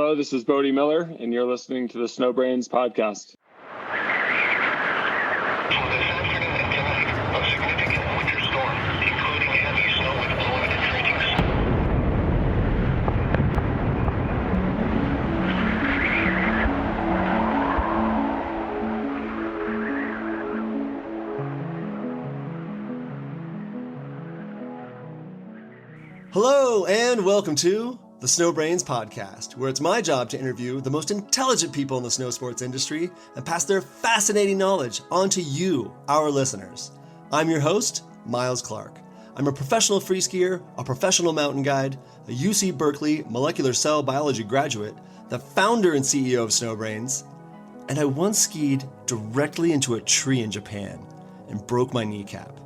Hello, this is Bode Miller, and you're listening to the Snowbrains podcast. Hello, and welcome to the Snowbrains podcast, where it's my job to interview the most intelligent people in the snow sports industry and pass their fascinating knowledge on to you, our listeners. I'm your host, Miles Clark. I'm a professional free skier, a professional mountain guide, a UC Berkeley molecular cell biology graduate, the founder and CEO of Snowbrains, and I once skied directly into a tree in Japan and broke my kneecap.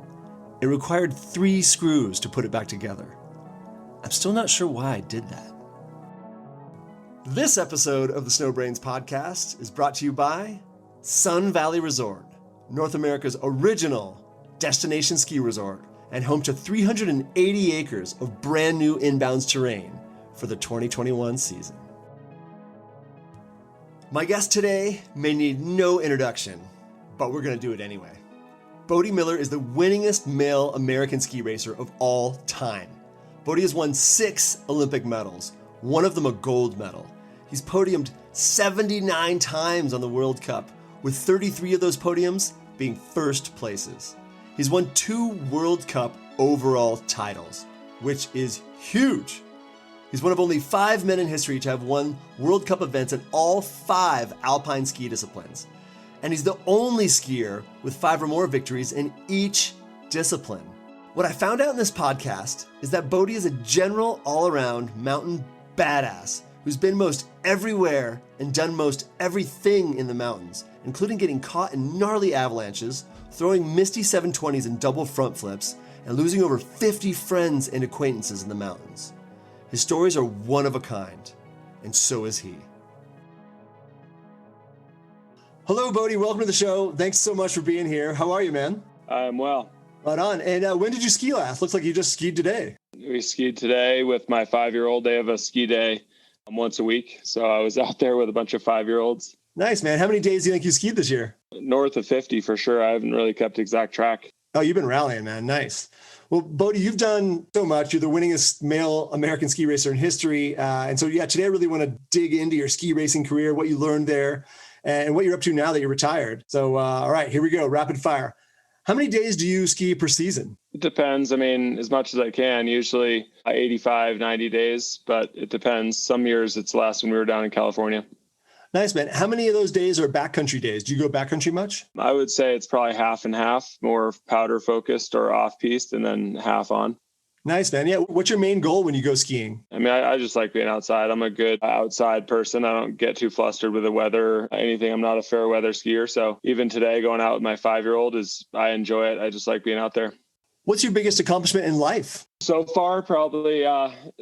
It required 3 screws to put it back together. I'm still not sure why I did that. This episode of the Snowbrains podcast is brought to you by Sun Valley Resort, North America's original destination ski resort and home to 380 acres of brand new inbounds terrain for the 2021 season. My guest today may need no introduction, but we're going to do it anyway. Bode Miller is the winningest male American ski racer of all time. Bode has won 6 Olympic medals, one of them a gold medal. He's podiumed 79 times on the World Cup, with 33 of those podiums being first places. He's won 2 World Cup overall titles, which is huge. He's one of only 5 men in history to have won World Cup events in all 5 alpine ski disciplines. And he's the only skier with 5 or more victories in each discipline. What I found out in this podcast is that Bode is a general all-around mountain badass who's been most everywhere and done most everything in the mountains, including getting caught in gnarly avalanches, throwing misty 720s and double front flips, and losing over 50 friends and acquaintances in the mountains. His stories are one of a kind, and so is he. Hello, Bode. Welcome to the show. Thanks so much for being here. How are you, man? I'm well. Right on. And when did you ski last? Looks like you just skied today. We skied today with my 5-year-old. They have a ski day once a week. So I was out there with a bunch of 5-year-olds. Nice, man. How many days do you think you skied this year? North of 50 for sure. I haven't really kept exact track. Oh, you've been rallying, man. Nice. Well, Bode, you've done so much. You're the winningest male American ski racer in history. And so, today I really want to dig into your ski racing career, what you learned there, and what you're up to now that you're retired. So, all right, here we go. Rapid fire. How many days do you ski per season? It depends. I mean, as much as I can, usually 85, 90 days, but it depends. Some years it's less when we were down in California. Nice, man. How many of those days are backcountry days? Do you go backcountry much? I would say it's probably half and half, more powder focused or off piste, and then half on. Nice, man. Yeah. What's your main goal when you go skiing? I mean, I just like being outside. I'm a good outside person. I don't get too flustered with the weather, anything. I'm not a fair weather skier. So even today, going out with my 5-year-old I enjoy it. I just like being out there. What's your biggest accomplishment in life? So far, probably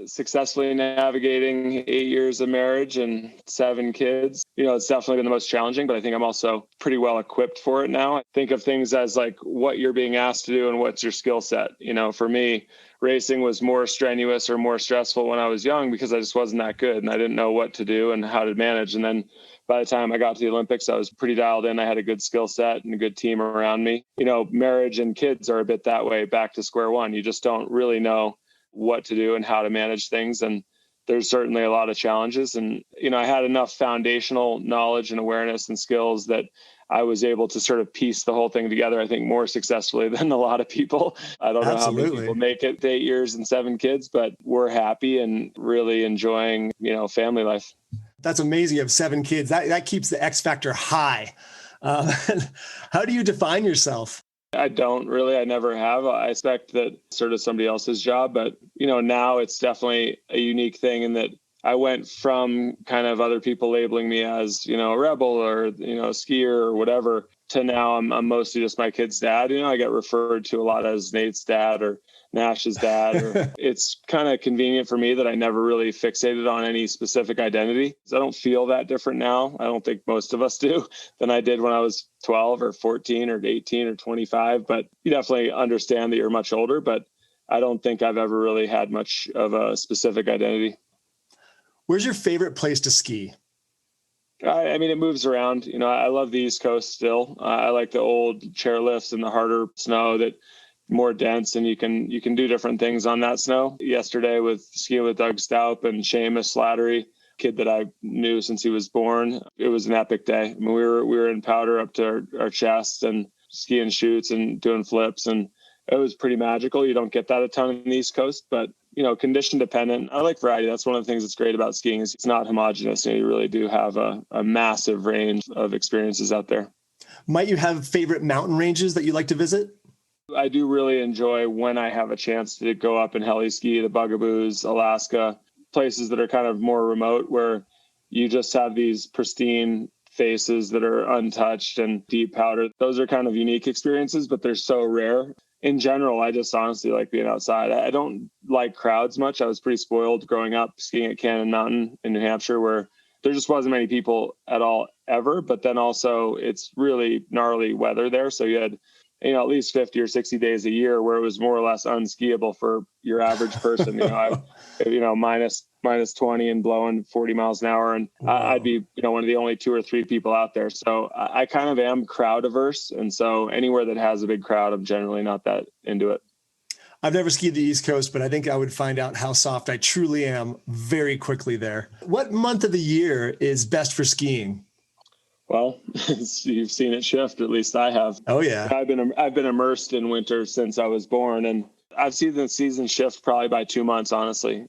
successfully navigating 8 years of marriage and 7 kids. It's definitely been the most challenging, but I think I'm also pretty well equipped for it now. I think of things as like what you're being asked to do and what's your skill set. For me, racing was more strenuous or more stressful when I was young because I just wasn't that good and I didn't know what to do and how to manage. And then by the time I got to the Olympics, I was pretty dialed in. I had a good skill set and a good team around me. Marriage and kids are a bit that way, back to square one. You just don't really know what to do and how to manage things. And there's certainly a lot of challenges. And, I had enough foundational knowledge and awareness and skills that I was able to sort of piece the whole thing together, I think, more successfully than a lot of people. I don't know how many people make it to 8 years and 7 kids, but we're happy and really enjoying, family life. That's amazing. You have 7 kids. That keeps the X factor high. How do you define yourself? I don't really. I never have. I expect that sort of somebody else's job, but now it's definitely a unique thing in that I went from kind of other people labeling me as, a rebel or, a skier or whatever, to now I'm mostly just my kid's dad. I get referred to a lot as Nate's dad or Nash's dad. Or it's kind of convenient for me that I never really fixated on any specific identity. I don't feel that different now. I don't think most of us do than I did when I was 12 or 14 or 18 or 25. But you definitely understand that you're much older, but I don't think I've ever really had much of a specific identity. Where's your favorite place to ski? I mean, it moves around. I love the East Coast still. I like the old chairlifts and the harder snow that more dense, and you can do different things on that snow. Yesterday with skiing with Doug Staup and Seamus Slattery, kid that I knew since he was born, it was an epic day. I mean, we were in powder up to our chest and skiing chutes and doing flips, and it was pretty magical. You don't get that a ton on the East Coast, but condition dependent. I like variety. That's one of the things that's great about skiing is it's not homogenous. You really do have a massive range of experiences out there. Might you have favorite mountain ranges that you like to visit? I do really enjoy when I have a chance to go up and heli ski, the Bugaboos, Alaska, places that are kind of more remote where you just have these pristine faces that are untouched and deep powder. Those are kind of unique experiences, but they're so rare. In general, I just honestly like being outside. I don't like crowds much. I was pretty spoiled growing up skiing at Cannon Mountain in New Hampshire, where there just wasn't many people at all ever. But then also it's really gnarly weather there. So you had, at least 50 or 60 days a year where it was more or less unskiable for your average person. Minus 20 and blowing 40 miles an hour. And I'd be, one of the only 2 or 3 people out there. So I kind of am crowd averse. And so anywhere that has a big crowd, I'm generally not that into it. I've never skied the East Coast, but I think I would find out how soft I truly am very quickly there. What month of the year is best for skiing? Well, you've seen it shift. At least I have. Oh yeah. I've been immersed in winter since I was born, and I've seen the season shift probably by 2 months. Honestly,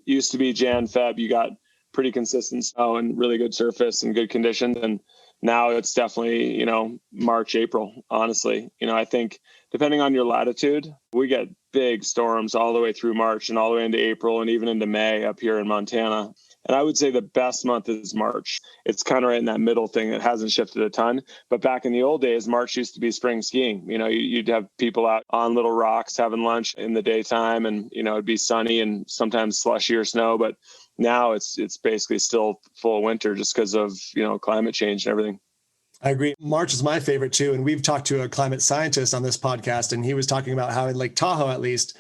used to be Jan, Feb. You got pretty consistent snow and really good surface and good conditions, and now it's definitely March, April. Honestly, I think depending on your latitude, we get big storms all the way through March and all the way into April and even into May up here in Montana. And I would say the best month is March. It's kind of right in that middle thing. It hasn't shifted a ton. But back in the old days, March used to be spring skiing. You'd have people out on little rocks having lunch in the daytime, and, it'd be sunny and sometimes slushy or snow. But now it's basically still full winter just because of, climate change and everything. I agree. March is my favorite too. And we've talked to a climate scientist on this podcast, and he was talking about how in Lake Tahoe, at least,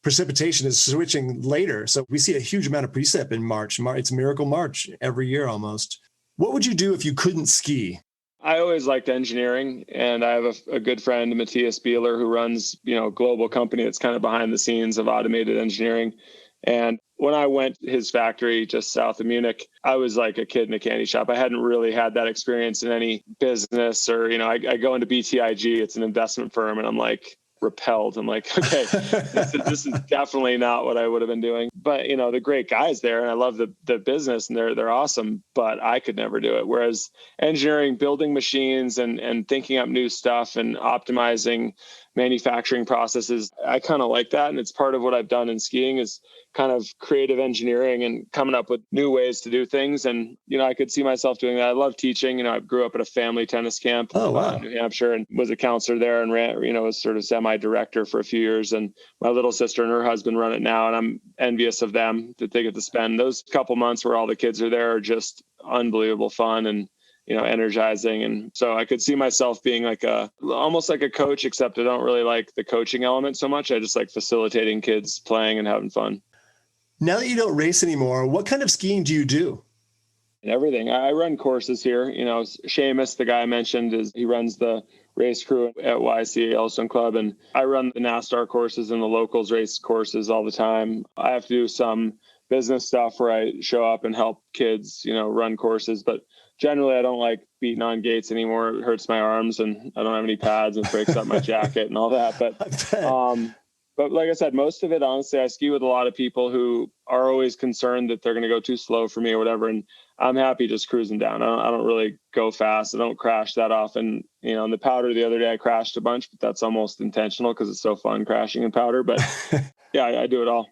precipitation is switching later. So we see a huge amount of precip in March. It's Miracle March every year almost. What would you do if you couldn't ski? I always liked engineering, and I have a good friend, Matthias Bieler, who runs, a global company that's kind of behind the scenes of automated engineering. And when I went to his factory just south of Munich, I was like a kid in a candy shop. I hadn't really had that experience in any business or, I go into BTIG, it's an investment firm, and I'm like, repelled. I'm like, okay, this is definitely not what I would have been doing. But the great guys there, and I love the business, and they're awesome, but I could never do it. Whereas engineering, building machines and thinking up new stuff and optimizing manufacturing processes, I kind of like that. And it's part of what I've done in skiing is kind of creative engineering and coming up with new ways to do things. And, I could see myself doing that. I love teaching. I grew up at a family tennis camp in New Hampshire and was a counselor there and ran, was sort of semi-director for a few years. And my little sister and her husband run it now. And I'm envious of them that they get to spend those couple months where all the kids are there are just unbelievable fun and, energizing. And so I could see myself being almost like a coach, except I don't really like the coaching element so much. I just like facilitating kids playing and having fun. Now that you don't race anymore, what kind of skiing do you do? Everything. I run courses here. Seamus, the guy I mentioned, he runs the race crew at YCA Yellowstone Club, and I run the NASTAR courses and the locals race courses all the time. I have to do some business stuff where I show up and help kids, run courses, but generally I don't like beating on gates anymore. It hurts my arms and I don't have any pads and breaks up my jacket and all that. But like I said, most of it, honestly, I ski with a lot of people who are always concerned that they're going to go too slow for me or whatever. And I'm happy just cruising down. I don't really go fast. I don't crash that often. In the powder the other day, I crashed a bunch, but that's almost intentional because it's so fun crashing in powder. But yeah, I do it all.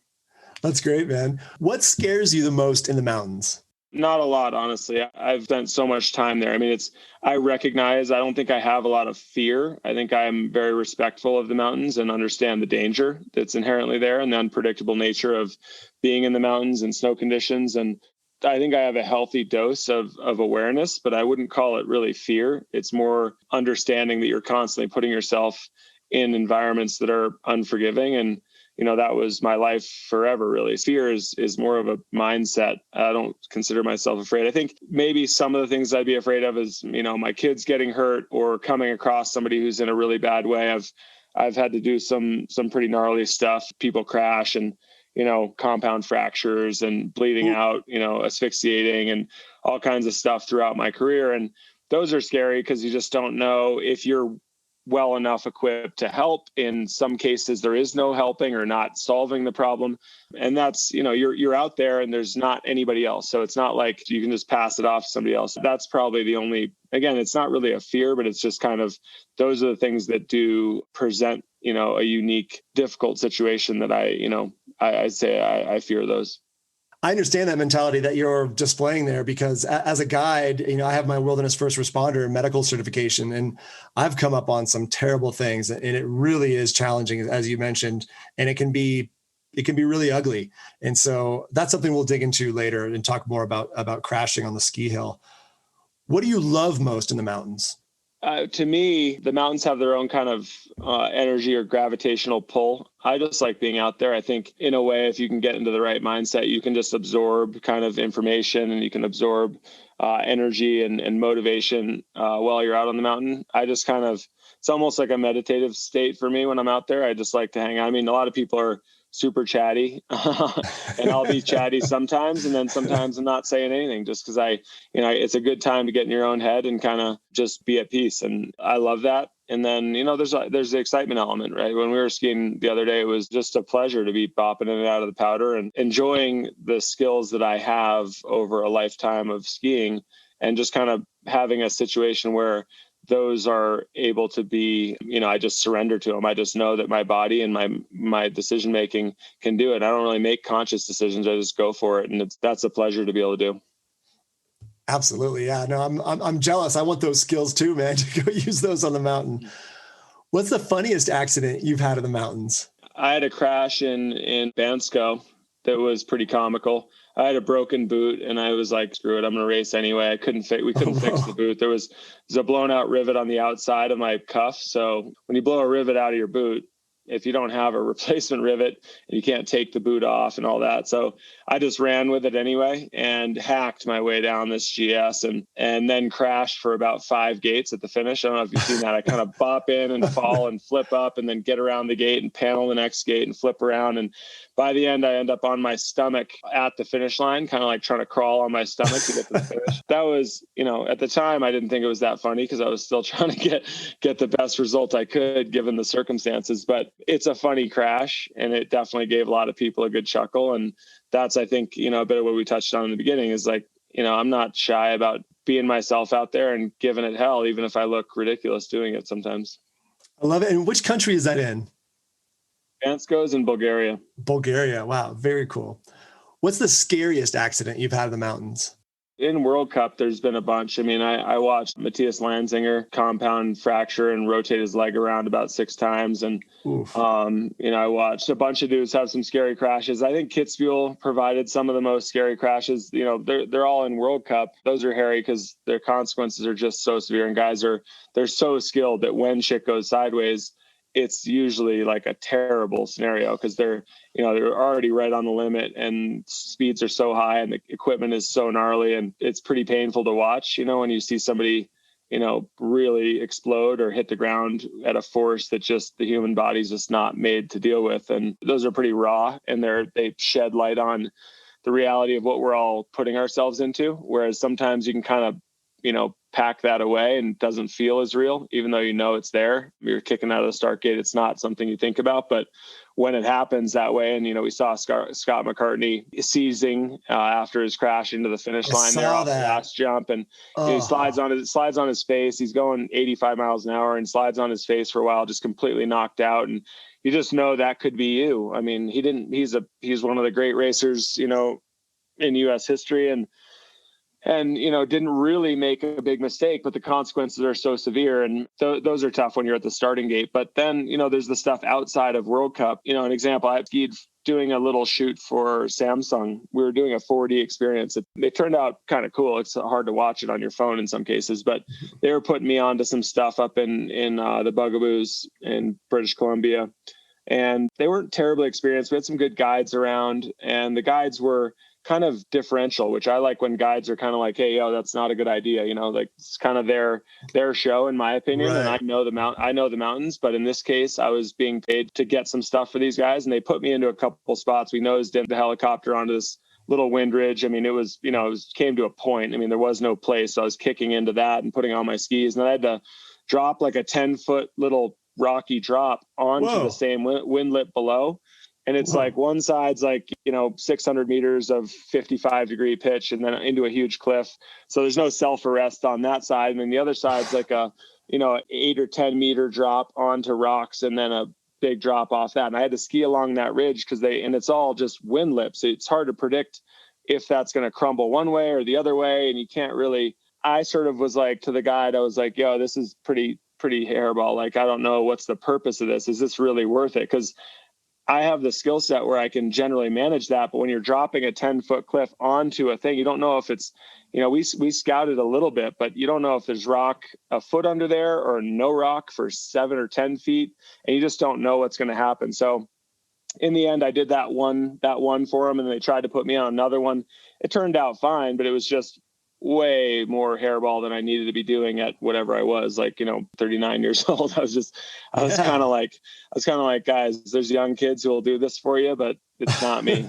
That's great, man. What scares you the most in the mountains? Not a lot, honestly. I've spent so much time there. I mean, I don't think I have a lot of fear. I think I'm very respectful of the mountains and understand the danger that's inherently there and the unpredictable nature of being in the mountains and snow conditions. And I think I have a healthy dose of awareness, but I wouldn't call it really fear. It's more understanding that you're constantly putting yourself in environments that are unforgiving. And that was my life forever, really. Fear is more of a mindset. I don't consider myself afraid. I think maybe some of the things I'd be afraid of is, my kids getting hurt or coming across somebody who's in a really bad way. I've had to do some pretty gnarly stuff. People crash and, compound fractures and bleeding out, asphyxiating and all kinds of stuff throughout my career. And those are scary because you just don't know if you're well enough equipped to help. In some cases, there is no helping or not solving the problem. And that's, you're out there and there's not anybody else. So it's not like you can just pass it off to somebody else. That's probably the only, again, it's not really a fear, but it's just kind of, those are the things that do present, a unique, difficult situation that I'd say I fear those. I understand that mentality that you're displaying there, because as a guide, I have my wilderness first responder medical certification, and I've come up on some terrible things, and it really is challenging, as you mentioned, and it can be really ugly. And so that's something we'll dig into later and talk more about crashing on the ski hill. What do you love most in the mountains? To me, the mountains have their own kind of energy or gravitational pull. I just like being out there. I think in a way, if you can get into the right mindset, you can just absorb kind of information and you can absorb energy and motivation while you're out on the mountain. I just kind of, it's almost like a meditative state for me when I'm out there. I just like to hang out. I mean, a lot of people are super chatty and I'll be chatty sometimes. And then sometimes I'm not saying anything just because it's a good time to get in your own head and kind of just be at peace. And I love that. And then, there's the excitement element, right? When we were skiing the other day, it was just a pleasure to be bopping in and out of the powder and enjoying the skills that I have over a lifetime of skiing, and just kind of having a situation where those are able to be, I just surrender to them. I just know that my body and my decision making can do it. I don't really make conscious decisions. I just go for it. And that's a pleasure to be able to do. Absolutely. Yeah, no, I'm jealous. I want those skills too, man, to go use those on the mountain. What's the funniest accident you've had in the mountains? I had a crash in Bansko that was pretty comical. I had a broken boot and I was like, screw it, I'm going to race anyway. We couldn't fix the boot. There was a blown out rivet on the outside of my cuff. So when you blow a rivet out of your boot, if you don't have a replacement rivet, you can't take the boot off and all that. So I just ran with it anyway and hacked my way down this GS and then crashed for about 5 gates at the finish. I don't know if you've seen that. I kind of bop in and fall and flip up and then get around the gate and panel the next gate and flip around. And by the end, I end up on my stomach at the finish line, kind of like trying to crawl on my stomach to get to the finish. That was, at the time, I didn't think it was that funny because I was still trying to get the best result I could given the circumstances. But it's a funny crash, and it definitely gave a lot of people a good chuckle. And that's, I think, a bit of what we touched on in the beginning is like, I'm not shy about being myself out there and giving it hell, even if I look ridiculous doing it sometimes. I love it. And which country is that in? Bansko's in Bulgaria. Bulgaria. Wow. Very cool. What's the scariest accident you've had in the mountains? In World Cup, there's been a bunch. I mean, I watched Matthias Lanzinger compound fracture and rotate his leg around about 6 times. And, I watched a bunch of dudes have some scary crashes. I think Kitzbühel provided some of the most scary crashes. They're all in World Cup. Those are hairy because their consequences are just so severe. And guys they're so skilled that when shit goes sideways, it's usually like a terrible scenario because they're already right on the limit and speeds are so high and the equipment is so gnarly and it's pretty painful to watch, when you see somebody, really explode or hit the ground at a force that just the human body's just not made to deal with. And those are pretty raw and they shed light on the reality of what we're all putting ourselves into. Whereas sometimes you can kind of, pack that away and it doesn't feel as real, even though it's there. You're kicking out of the start gate. It's not something you think about, but when it happens that way, and we saw Scott McCartney seizing after his crash into the finish line there off the last jump, and he slides on his face. He's going 85 miles an hour and slides on his face for a while, just completely knocked out. And you just know that could be you. I mean, he's one of the great racers, in U.S. history, and didn't really make a big mistake, but the consequences are so severe. And those are tough when you're at the starting gate. But then, there's the stuff outside of World Cup. An example, I skied doing a little shoot for Samsung. We were doing a 4D experience. It turned out kind of cool. It's hard to watch it on your phone in some cases, but they were putting me onto some stuff up in the Bugaboos in British Columbia. and they weren't terribly experienced. We had some good guides around, and the guides were kind of differential, which I like when guides are kind of like, hey, yo, that's not a good idea. Like it's kind of their show, in my opinion. Right. And I know the mountains, but in this case, I was being paid to get some stuff for these guys, and they put me into a couple spots. We nosed in the helicopter onto this little wind ridge. I mean, came to a point. I mean, there was no place. So I was kicking into that and putting on my skis, and then I had to drop like a 10-foot little rocky drop onto the same wind lip below. And it's like one side's like, 600 meters of 55-degree pitch and then into a huge cliff. So there's no self-arrest on that side. And then the other side's like a, 8 or 10 meter drop onto rocks and then a big drop off that. And I had to ski along that ridge and it's all just wind lips. So it's hard to predict if that's going to crumble one way or the other way. And you can't really, I sort of was like to the guide, I was like, yo, this is pretty hairball. Like, I don't know what's the purpose of this. Is this really worth it? Because I have the skill set where I can generally manage that. But when you're dropping a 10-foot cliff onto a thing, you don't know if it's, we scouted a little bit, but you don't know if there's rock a foot under there or no rock for 7 or 10 feet. And you just don't know what's going to happen. So in the end, I did that one for them, and they tried to put me on another one. It turned out fine, but it was just way more hairball than I needed to be doing at whatever I was, like, 39 years old. I was kind of like, guys, there's young kids who will do this for you, but it's not me.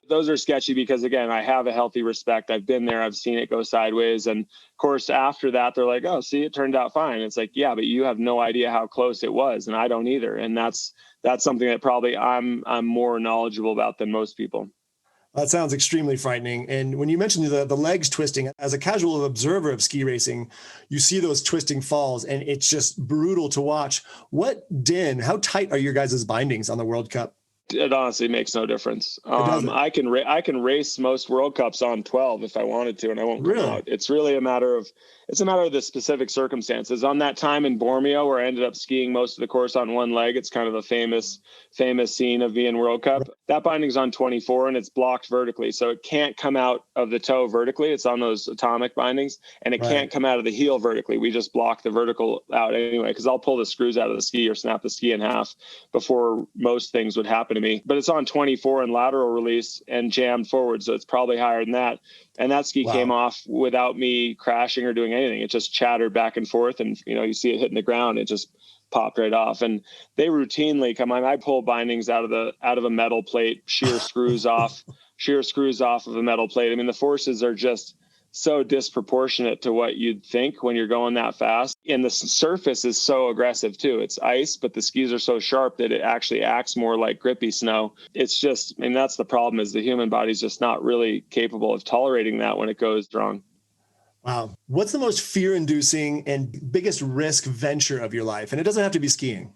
Those are sketchy because, again, I have a healthy respect. I've been there. I've seen it go sideways. And of course, after that, they're like, oh, see, it turned out fine. It's like, yeah, but you have no idea how close it was. And I don't either. And that's something that probably I'm more knowledgeable about than most people. That sounds extremely frightening. And when you mentioned the legs twisting, as a casual observer of ski racing, you see those twisting falls, and it's just brutal to watch. How tight are your guys' bindings on the World Cup? It honestly makes no difference. I can race most World Cups on 12 if I wanted to, and I won't come out. It's really a matter of the specific circumstances. On that time in Bormio, where I ended up skiing most of the course on one leg, it's kind of a famous scene of me in World Cup. Right. That binding's on 24 and it's blocked vertically, so it can't come out of the toe vertically. It's on those atomic bindings, and it can't come out of the heel vertically. We just block the vertical out anyway, because I'll pull the screws out of the ski or snap the ski in half before most things would happen to me. But it's on 24 in lateral release and jammed forward, so it's probably higher than that. And that ski came off without me crashing or doing anything. It just chattered back and forth, and you see it hitting the ground. It just popped right off. And they routinely come on. I pull bindings out of a metal plate, shear screws off of a metal plate. I mean, the forces are just so disproportionate to what you'd think when you're going that fast. And the surface is so aggressive too. It's ice, but the skis are so sharp that it actually acts more like grippy snow. It's just, that's the problem, is the human body's just not really capable of tolerating that when it goes wrong. Wow. What's the most fear-inducing and biggest risk venture of your life? And it doesn't have to be skiing.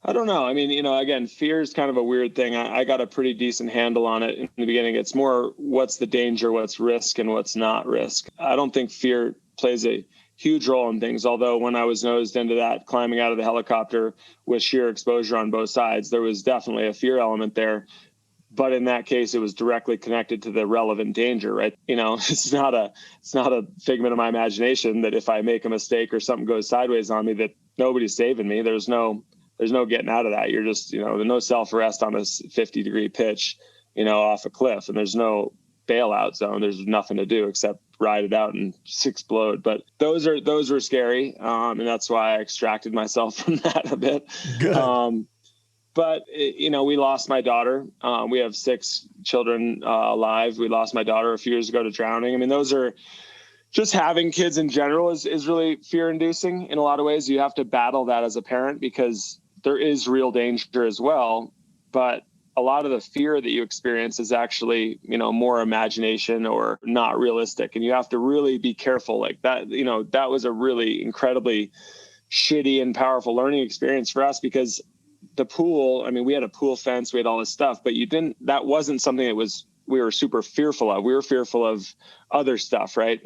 I don't know. I mean, again, fear is kind of a weird thing. I got a pretty decent handle on it in the beginning. It's more what's the danger, what's risk, and what's not risk. I don't think fear plays a huge role in things. Although when I was nosed into that, climbing out of the helicopter with sheer exposure on both sides, there was definitely a fear element there. But in that case, it was directly connected to the relevant danger, right? It's not a figment of my imagination that if I make a mistake or something goes sideways on me, that nobody's saving me. There's no getting out of that. You're just, there's no self-arrest on a 50-degree pitch, off a cliff, and there's no bailout zone. There's nothing to do except ride it out and just explode. But those were scary. And that's why I extracted myself from that a bit. Good. But, we lost my daughter. We have 6 children alive. We lost my daughter a few years ago to drowning. I mean, those are just, having kids in general is really fear-inducing in a lot of ways. You have to battle that as a parent because there is real danger as well. But a lot of the fear that you experience is actually, more imagination or not realistic. And you have to really be careful. Like that, that was a really incredibly shitty and powerful learning experience for us because the pool, we had a pool fence, we had all this stuff, but that wasn't something that we were super fearful of. We were fearful of other stuff, right?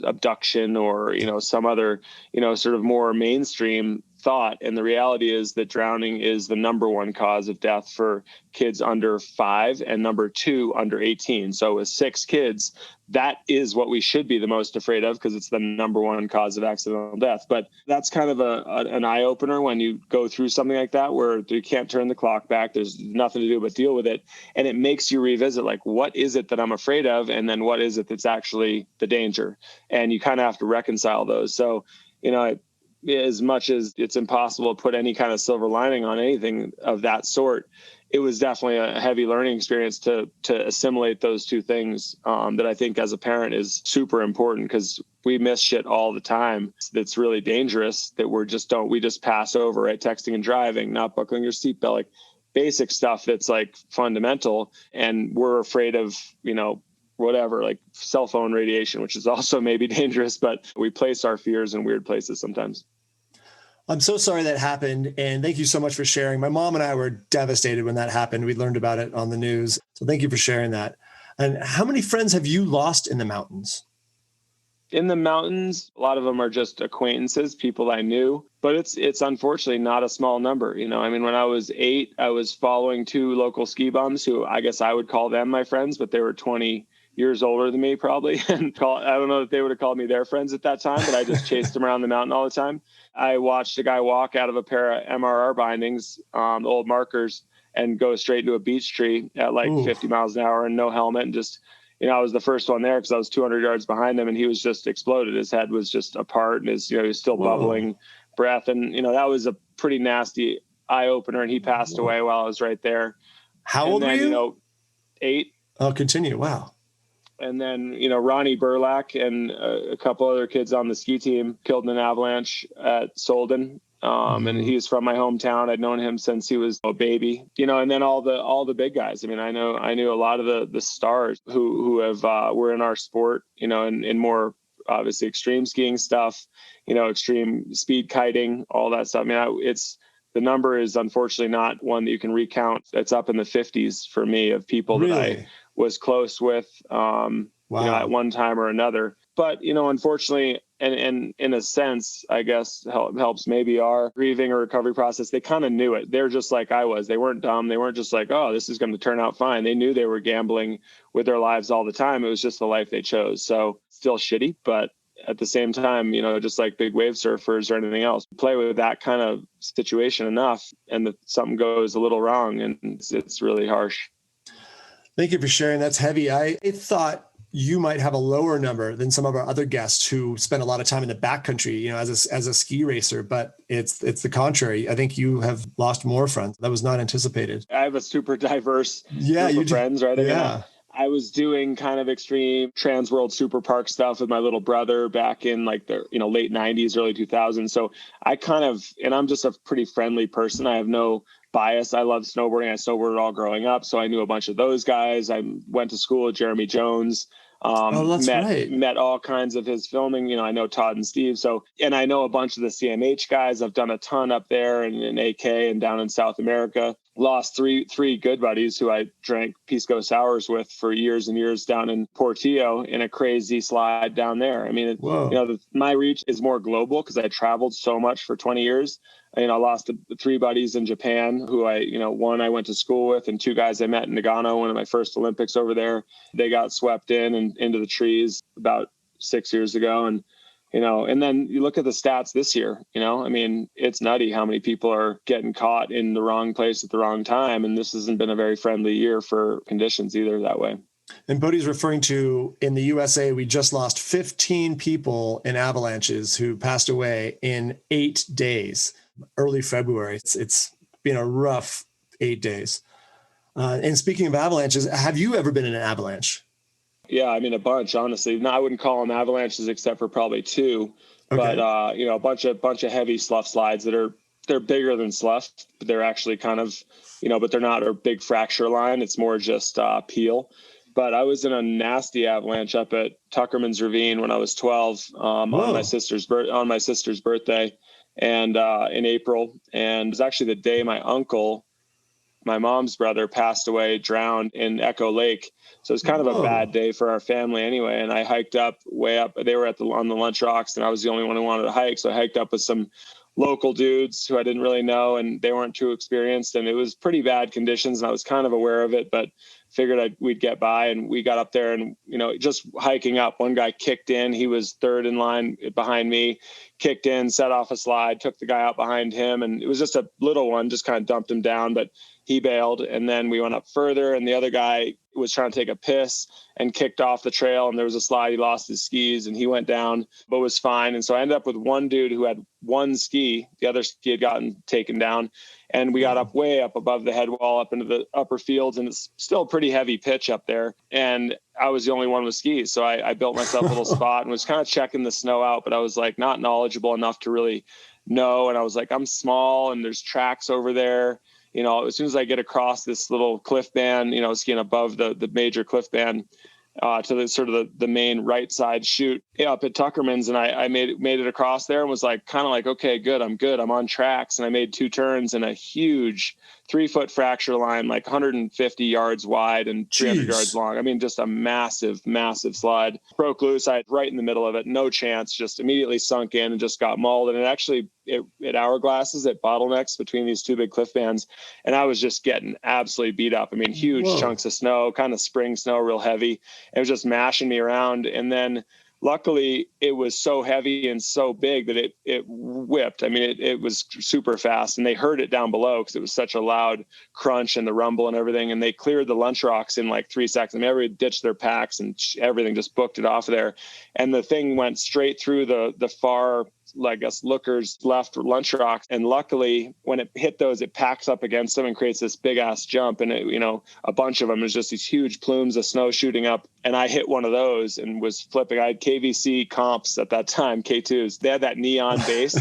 Abduction or, some other, sort of more mainstream thought. And the reality is that drowning is the number one cause of death for kids under 5 and number 2 under 18. So with 6 kids, that is what we should be the most afraid of because it's the number one cause of accidental death. But that's kind of an eye opener when you go through something like that where you can't turn the clock back. There's nothing to do but deal with it. And it makes you revisit, like, what is it that I'm afraid of? And then what is it that's actually the danger? And you kind of have to reconcile those. So, as much as it's impossible to put any kind of silver lining on anything of that sort, it was definitely a heavy learning experience to assimilate those two things that I think as a parent is super important because we miss shit all the time. That's really dangerous that we just pass over, right? Texting and driving, not buckling your seatbelt, like basic stuff that's like fundamental. And we're afraid of, whatever, like cell phone radiation, which is also maybe dangerous, but we place our fears in weird places sometimes. I'm so sorry that happened. And thank you so much for sharing. My mom and I were devastated when that happened. We learned about it on the news. So thank you for sharing that. And how many friends have you lost in the mountains? In the mountains, a lot of them are just acquaintances, people I knew, but it's unfortunately not a small number. When I was 8, I was following 2 local ski bums who I guess I would call them my friends, but they were 20 years older than me probably. And I don't know if they would have called me their friends at that time, but I just chased them around the mountain all the time. I watched a guy walk out of a pair of MRR bindings, old markers, and go straight into a beech tree at like 50 miles an hour and no helmet. And just, I was the first one there because I was 200 yards behind him and he was just exploded. His head was just apart and he was still bubbling breath. And, that was a pretty nasty eye opener. And he passed away while I was right there. How old were you? 8. Oh, continue. Wow. And then, Ronnie Burlack and a couple other kids on the ski team killed in an avalanche at Solden. And he's from my hometown. I'd known him since he was a baby, and then all the big guys. I knew a lot of the stars who have, were in our sport, in more obviously extreme skiing stuff, extreme speed kiting, all that stuff. The number is unfortunately not one that you can recount. It's up in the 50s for me of people that I was close with, at one time or another. But, unfortunately, and in a sense, I guess helps maybe our grieving or recovery process. They kind of knew it. They're just like I was. They weren't dumb. They weren't just like, oh, this is going to turn out fine. They knew they were gambling with their lives all the time. It was just the life they chose. So still shitty, but at the same time, just like big wave surfers or anything else, play with that kind of situation enough and something goes a little wrong and it's really harsh. Thank you for sharing. That's heavy. I thought you might have a lower number than some of our other guests who spend a lot of time in the backcountry, as a ski racer, but it's the contrary. I think you have lost more friends. That was not anticipated. I have a super diverse group of friends, right? Yeah. I was doing kind of extreme Trans World Super Park stuff with my little brother back in like the late 90s, early 2000s. So and I'm just a pretty friendly person. I have no bias. I love snowboarding. I snowboarded all growing up. So I knew a bunch of those guys. I went to school with Jeremy Jones. Met all kinds of his filming. I know Todd and Steve. So, and I know a bunch of the CMH guys. I've done a ton up there and in AK and down in South America. Lost three good buddies who I drank Pisco Sours with for years and years down in Portillo in a crazy slide down there. My reach is more global because I traveled so much for 20 years. I lost 3 buddies in Japan who one I went to school with and 2 guys I met in Nagano, one of my first Olympics over there. They got swept in and into the trees about 6 years ago. And, and then you look at the stats this year, it's nutty how many people are getting caught in the wrong place at the wrong time. And this hasn't been a very friendly year for conditions either that way. And Bode's referring to in the USA, we just lost 15 people in avalanches who passed away in 8 days. Early February. It's been a rough 8 days. And speaking of avalanches, have you ever been in an avalanche? Yeah, a bunch, honestly. No, I wouldn't call them avalanches except for probably 2. Okay. But a bunch of heavy slough slides they're bigger than slough, but they're actually kind of, but they're not a big fracture line. It's more just peel. But I was in a nasty avalanche up at Tuckerman's Ravine when I was 12 on my sister's birthday. And in April, and it was actually the day my uncle, my mom's brother, passed away, drowned in Echo Lake. So it was kind of a bad day for our family anyway. And I hiked up way up. They were on the lunch rocks, and I was the only one who wanted to hike. So I hiked up with some local dudes who I didn't really know, and they weren't too experienced, and it was pretty bad conditions, and I was kind of aware of it, but figured we'd get by. And we got up there, and just hiking up, one guy kicked in. He was third in line behind me, kicked in, set off a slide, took the guy out behind him, and it was just a little one, just kind of dumped him down, but he bailed. And then we went up further, and the other guy was trying to take a piss and kicked off the trail, and there was a slide. He lost his skis and he went down, but was fine. And so I ended up with one dude who had one ski. The other ski had gotten taken down, and we got up way up above the head wall, up into the upper fields, and it's still a pretty heavy pitch up there. And I was the only one with skis. So I built myself a little spot and was kind of checking the snow out, but I was like not knowledgeable enough to really know. And I was like, I'm small and there's tracks over there. As soon as I get across this little cliff band, skiing above the major cliff band, to the sort of the main right side chute up at Tuckerman's, and I made it across there and was like, kind of like, okay, good. I'm on tracks. And I made 2 turns and a huge 3-foot fracture line, like 150 yards wide and 300 yards long. I mean, just a massive, massive slide. Broke loose. I right in the middle of it. No chance. Just immediately sunk in and just got mauled. And it hourglasses, it bottlenecks between these 2 big cliff bands. And I was just getting absolutely beat up. I mean, huge chunks of snow, kind of spring snow, real heavy. It was just mashing me around. And then luckily it was so heavy and so big that it whipped. I mean, it was super fast, and they heard it down below because it was such a loud crunch and the rumble and everything. And they cleared the lunch rocks in like 3 seconds. I mean, everybody ditched their packs and everything, just booked it off of there. And the thing went straight through the far, I guess, lookers left lunch rocks. And luckily when it hit those, it packs up against them and creates this big ass jump. And a bunch of them is just these huge plumes of snow shooting up. And I hit one of those and was flipping. I had KVC comps at that time, K2s. They had that neon base.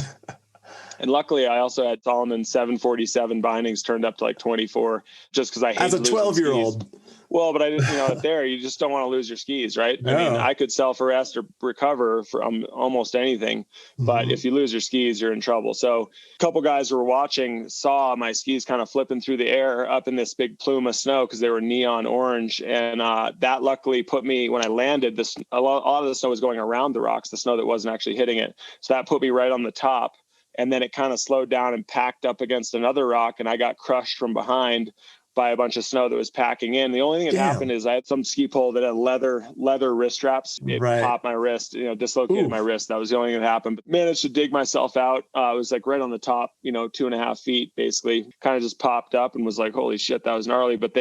And luckily I also had Solomon 747 bindings turned up to like 24, just because I hate as a 12-year-old. Well, but I didn't, there, you just don't want to lose your skis, right? No. I mean, I could self-arrest or recover from almost anything, but if you lose your skis, you're in trouble. So a couple guys who were watching saw my skis kind of flipping through the air up in this big plume of snow because they were neon orange. And that luckily put me, when I landed, a lot of the snow was going around the rocks, the snow that wasn't actually hitting it. So that put me right on the top. And then it kind of slowed down and packed up against another rock, and I got crushed from behind by a bunch of snow that was packing in. The only thing that happened is I had some ski pole that had leather wrist straps. It popped my wrist, dislocated my wrist. That was the only thing that happened. But managed to dig myself out. I was like right on the top, 2.5 feet, basically. Kind of just popped up and was like, holy shit, that was gnarly. But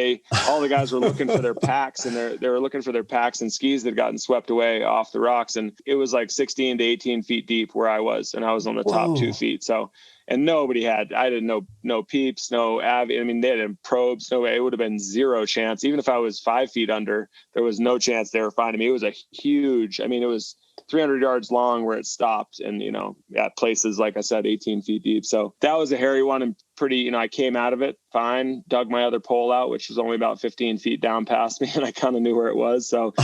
all the guys were looking for their packs, and they were looking for their packs and skis that had gotten swept away off the rocks. And it was like 16 to 18 feet deep where I was, and I was on the top 2 feet. So, and I didn't know, no peeps, no Avi. I mean, they had probes. No way. It would have been zero chance. Even if I was 5 feet under, there was no chance they were finding me. It was it was 300 yards long where it stopped, and, at places, like I said, 18 feet deep. So that was a hairy one, and pretty, I came out of it fine, dug my other pole out, which was only about 15 feet down past me. And I kind of knew where it was. So,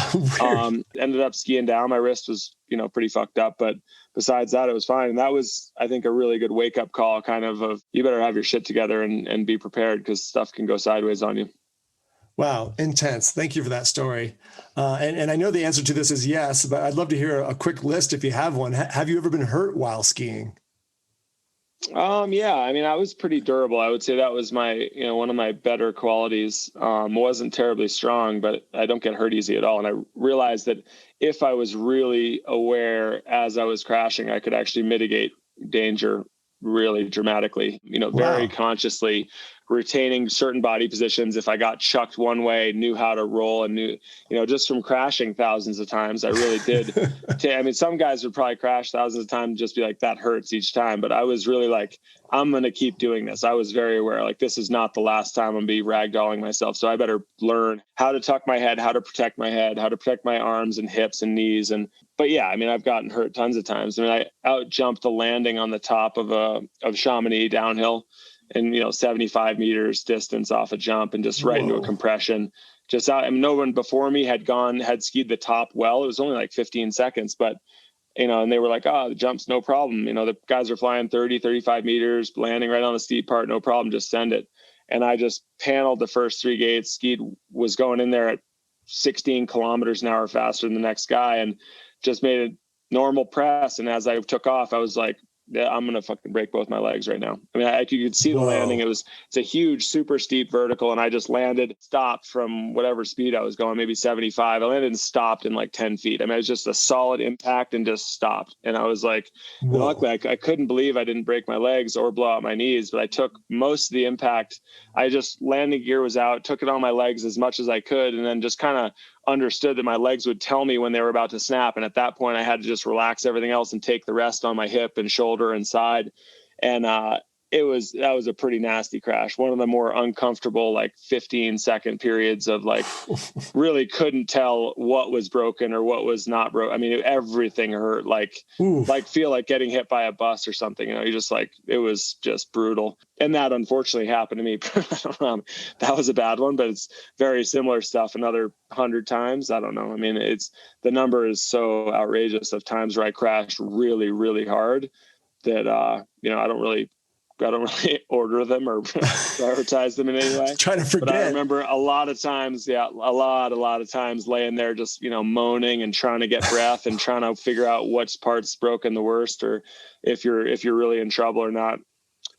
ended up skiing down. My wrist was, pretty fucked up, but besides that, it was fine. And that was, I think, a really good wake up call, kind of you better have your shit together and be prepared, because stuff can go sideways on you. Wow. Intense. Thank you for that story. And I know the answer to this is yes, but I'd love to hear a quick list if you have one. Have you ever been hurt while skiing? Yeah. I mean, I was pretty durable. I would say that was my, one of my better qualities. Wasn't terribly strong, but I don't get hurt easy at all. And I realized that if I was really aware as I was crashing, I could actually mitigate danger really dramatically, very consciously retaining certain body positions. If I got chucked one way, knew how to roll, and knew, just from crashing thousands of times, I really did. I mean, some guys would probably crash thousands of times and just be like, that hurts each time. But I was really like, I'm going to keep doing this. I was very aware, like, this is not the last time I'm going to be ragdolling myself. So I better learn how to tuck my head, how to protect my head, how to protect my arms and hips and knees. But yeah, I mean, I've gotten hurt tons of times. I mean, I out jumped a landing on the top of Chamonix downhill, and 75 meters distance off a jump, and just right into a compression. Just out, and no one before me had skied the top well. It was only like 15 seconds, but and they were like, the jump's no problem. The guys are flying 30, 35 meters, landing right on the steep part, no problem, just send it. And I just paneled the first 3 gates, was going in there at 16 kilometers an hour faster than the next guy, and just made a normal press. And as I took off, I was like, yeah, I'm going to fucking break both my legs right now. I mean, you could see the landing. It's a huge, super steep vertical. And I just landed, stopped from whatever speed I was going, maybe 75. I landed and stopped in like 10 feet. I mean, it was just a solid impact and just stopped. And I was like, luckily, I couldn't believe I didn't break my legs or blow out my knees, but I took most of the impact. I just, landing gear was out, took it on my legs as much as I could. And then just kind of understood that my legs would tell me when they were about to snap. And at that point I had to just relax everything else and take the rest on my hip and shoulder and side. And that was a pretty nasty crash. One of the more uncomfortable, like 15-second periods of like, really couldn't tell what was broken or what was not broken. I mean, everything hurt, like feel like getting hit by a bus or something, you know, you just like, it was just brutal. And that unfortunately happened to me. That was a bad one, but it's very similar stuff another 100 times. I don't know. I mean, the number is so outrageous of times where I crashed really, really hard that, you know, I don't really order them or prioritize them in any way. Trying to forget. But I remember a lot of times laying there just, you know, moaning and trying to get breath and trying to figure out which part's broken the worst or if you're really in trouble or not.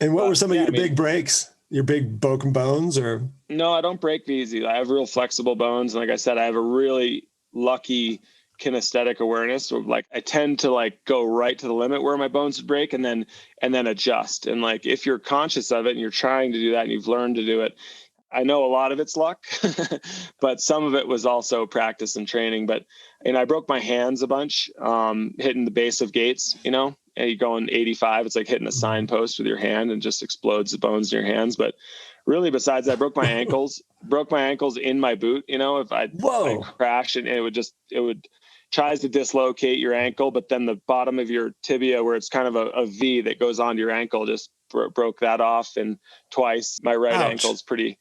And what were some of your big breaks? Your big broken bones or? No, I don't break easy. I have real flexible bones. And like I said, I have a really lucky kinesthetic awareness. So like I tend to like go right to the limit where my bones would break and then adjust. And like, if you're conscious of it and you're trying to do that and you've learned to do it, I know a lot of it's luck, but some of it was also practice and training. But, and I broke my hands a bunch, hitting the base of gates, you know, and you going 85, it's like hitting a signpost with your hand and just explodes the bones in your hands. But really, besides that, I broke my ankles in my boot. You know, if I crash and it would tries to dislocate your ankle, but then the bottom of your tibia, where it's kind of a V that goes onto your ankle, just broke that off. And twice, my right ankle's pretty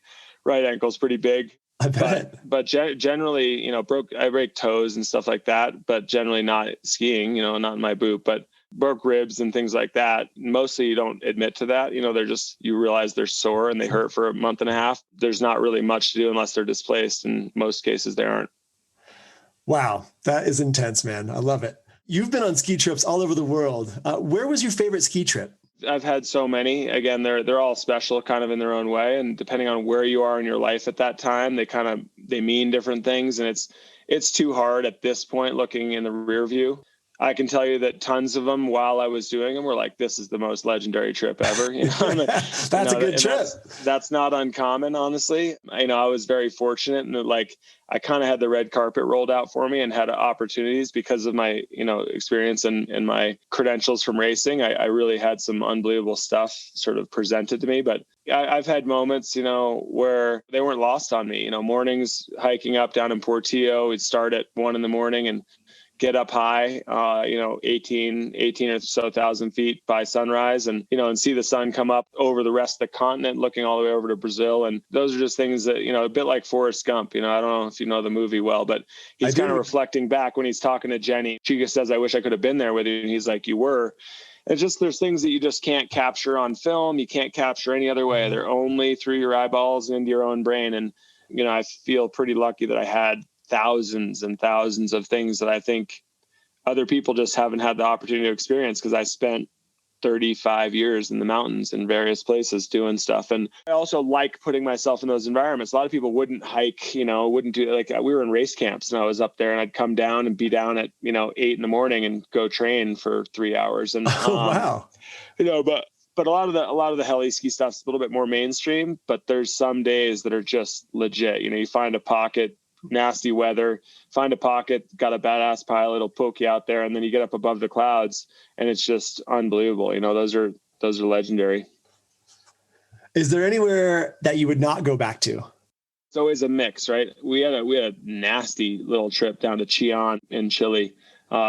big. I bet. But generally, you know, I break toes and stuff like that, but generally not skiing, you know, not in my boot, but broke ribs and things like that. Mostly you don't admit to that. You know, you realize they're sore and they hurt for a month and a half. There's not really much to do unless they're displaced. In most cases, they aren't. Wow. That is intense, man. I love it. You've been on ski trips all over the world. Where was your favorite ski trip? I've had so many. Again, they're all special kind of in their own way. And depending on where you are in your life at that time, they mean different things. And it's too hard at this point looking in the rear view. I can tell you that tons of them while I was doing them were like, this is the most legendary trip ever. You know? That's a good trip. That's not uncommon, honestly. You know, I was very fortunate and like, I kind of had the red carpet rolled out for me and had opportunities because of my, you know, experience and my credentials from racing. I really had some unbelievable stuff sort of presented to me, but I've had moments, you know, where they weren't lost on me. You know, mornings hiking up down in Portillo, we'd start at 1 a.m. and get up high, you know, 18 or so thousand feet by sunrise and, you know, and see the sun come up over the rest of the continent, looking all the way over to Brazil. And those are just things that, you know, a bit like Forrest Gump, you know, I don't know if you know the movie well, but he's kind of reflecting back when he's talking to Jenny. She just says, I wish I could have been there with you. And he's like, you were. It's just, there's things that you just can't capture on film. You can't capture any other way. They're only through your eyeballs and into your own brain. And, you know, I feel pretty lucky that I had thousands and thousands of things that I think other people just haven't had the opportunity to experience because I spent 35 years in the mountains in various places doing stuff. And I also like putting myself in those environments. A lot of people wouldn't hike, you know, wouldn't do like we were in race camps and I was up there and I'd come down and be down at, you know, 8 a.m. and go train for 3 hours. And wow, you know, but a lot of the heli ski stuff is a little bit more mainstream, but there's some days that are just legit. You know, you find a pocket, nasty weather, find a pocket, got a badass pilot, it'll poke you out there, and then you get up above the clouds and it's just unbelievable. You know, those are legendary. Is there anywhere that you would not go back to? It's always a mix, right? We had a nasty little trip down to Chillán in Chile,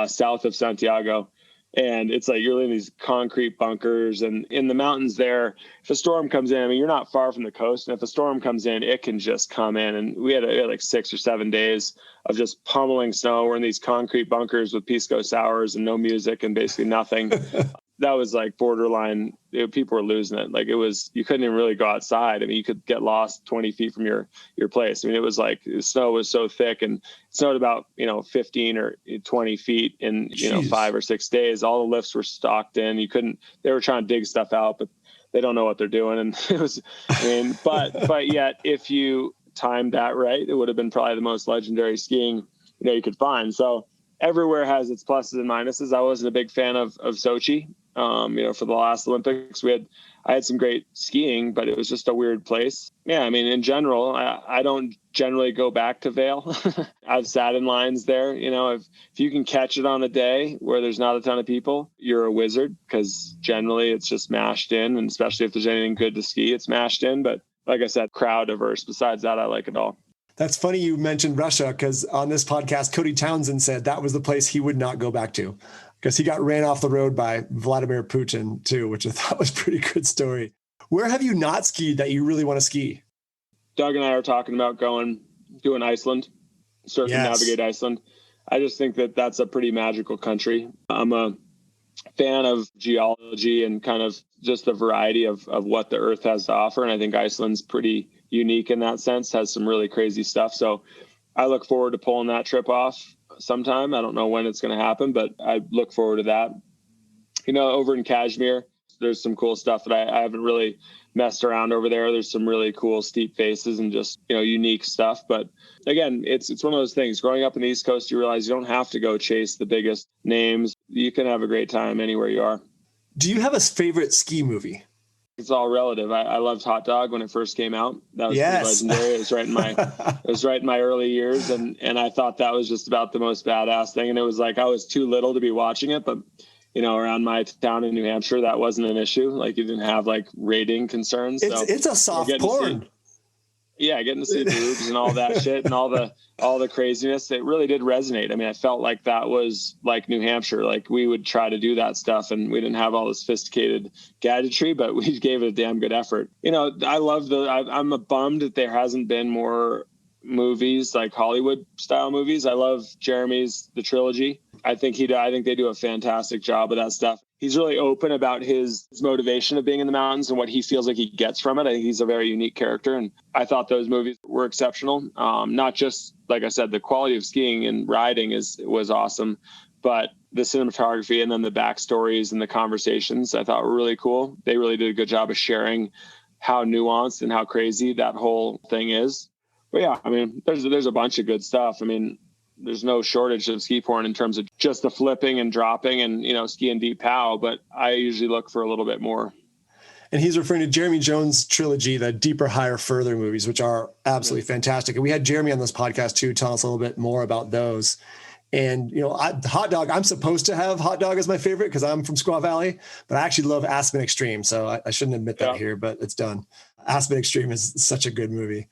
south of Santiago. And it's like you're in these concrete bunkers and in the mountains there, if a storm comes in, I mean, you're not far from the coast. And if a storm comes in, it can just come in. And we had like 6 or 7 days of just pummeling snow. We're in these concrete bunkers with pisco sours and no music and basically nothing. that was like borderline. People were losing it. Like you couldn't even really go outside. I mean, you could get lost 20 feet from your place. I mean, it was like the snow was so thick, and it snowed about, 15 or 20 feet in, Jeez. 5 or 6 days. All the lifts were stocked in. They were trying to dig stuff out, but they don't know what they're doing. And it was, but yet if you timed that right, it would have been probably the most legendary skiing, you could find. So everywhere has its pluses and minuses. I wasn't a big fan of Sochi. For the last Olympics, I had some great skiing, but it was just a weird place. Yeah, I mean, in general, I don't generally go back to Vail. I've sat in lines there. If you can catch it on a day where there's not a ton of people, you're a wizard, because generally it's just mashed in, and especially if there's anything good to ski, it's mashed in. But like I said, crowd diverse. Besides that, I like it all. That's funny you mentioned Russia, because on this podcast, Cody Townsend said that was the place he would not go back to, because he got ran off the road by Vladimir Putin too, which I thought was a pretty good story. Where have you not skied that you really want to ski? Doug and I are talking about doing Iceland, circumnavigate Iceland. I just think that that's a pretty magical country. I'm a fan of geology and kind of just the variety of what the earth has to offer. And I think Iceland's pretty unique in that sense, has some really crazy stuff. So I look forward to pulling that trip off sometime. I don't know when it's going to happen, but I look forward to that. Over in Kashmir, there's some cool stuff that I haven't really messed around over there. There's some really cool steep faces and just, unique stuff. But again, it's one of those things. Growing up in the East Coast, you realize you don't have to go chase the biggest names. You can have a great time anywhere you are. Do you have a favorite ski movie? It's all relative. I loved Hot Dog when it first came out. That was pretty legendary. It was right in my early years, and I thought that was just about the most badass thing. And it was like I was too little to be watching it, but around my town in New Hampshire, that wasn't an issue. Like you didn't have like rating concerns. It's a soft porn. Getting to see boobs and all that shit and all the craziness. It really did resonate. I mean, I felt like that was like New Hampshire. Like we would try to do that stuff, and we didn't have all the sophisticated gadgetry, but we gave it a damn good effort. I'm bummed that there hasn't been more movies, like Hollywood style movies. I love Jeremy's The Trilogy. I think they do a fantastic job of that stuff. He's really open about his motivation of being in the mountains and what he feels like he gets from it. I think he's a very unique character, and I thought those movies were exceptional. Not just, like I said, the quality of skiing and riding was awesome, but the cinematography and then the backstories and the conversations I thought were really cool. They really did a good job of sharing how nuanced and how crazy that whole thing is. But yeah, I mean, there's a bunch of good stuff. I mean, there's no shortage of ski porn in terms of just the flipping and dropping and, skiing deep pow, but I usually look for a little bit more. And he's referring to Jeremy Jones' trilogy, the Deeper, Higher, Further movies, which are absolutely fantastic. And we had Jeremy on this podcast too, tell us a little bit more about those. And, Hot Dog, I'm supposed to have Hot Dog as my favorite because I'm from Squaw Valley, but I actually love Aspen Extreme. So I shouldn't admit that here, but it's done. Aspen Extreme is such a good movie.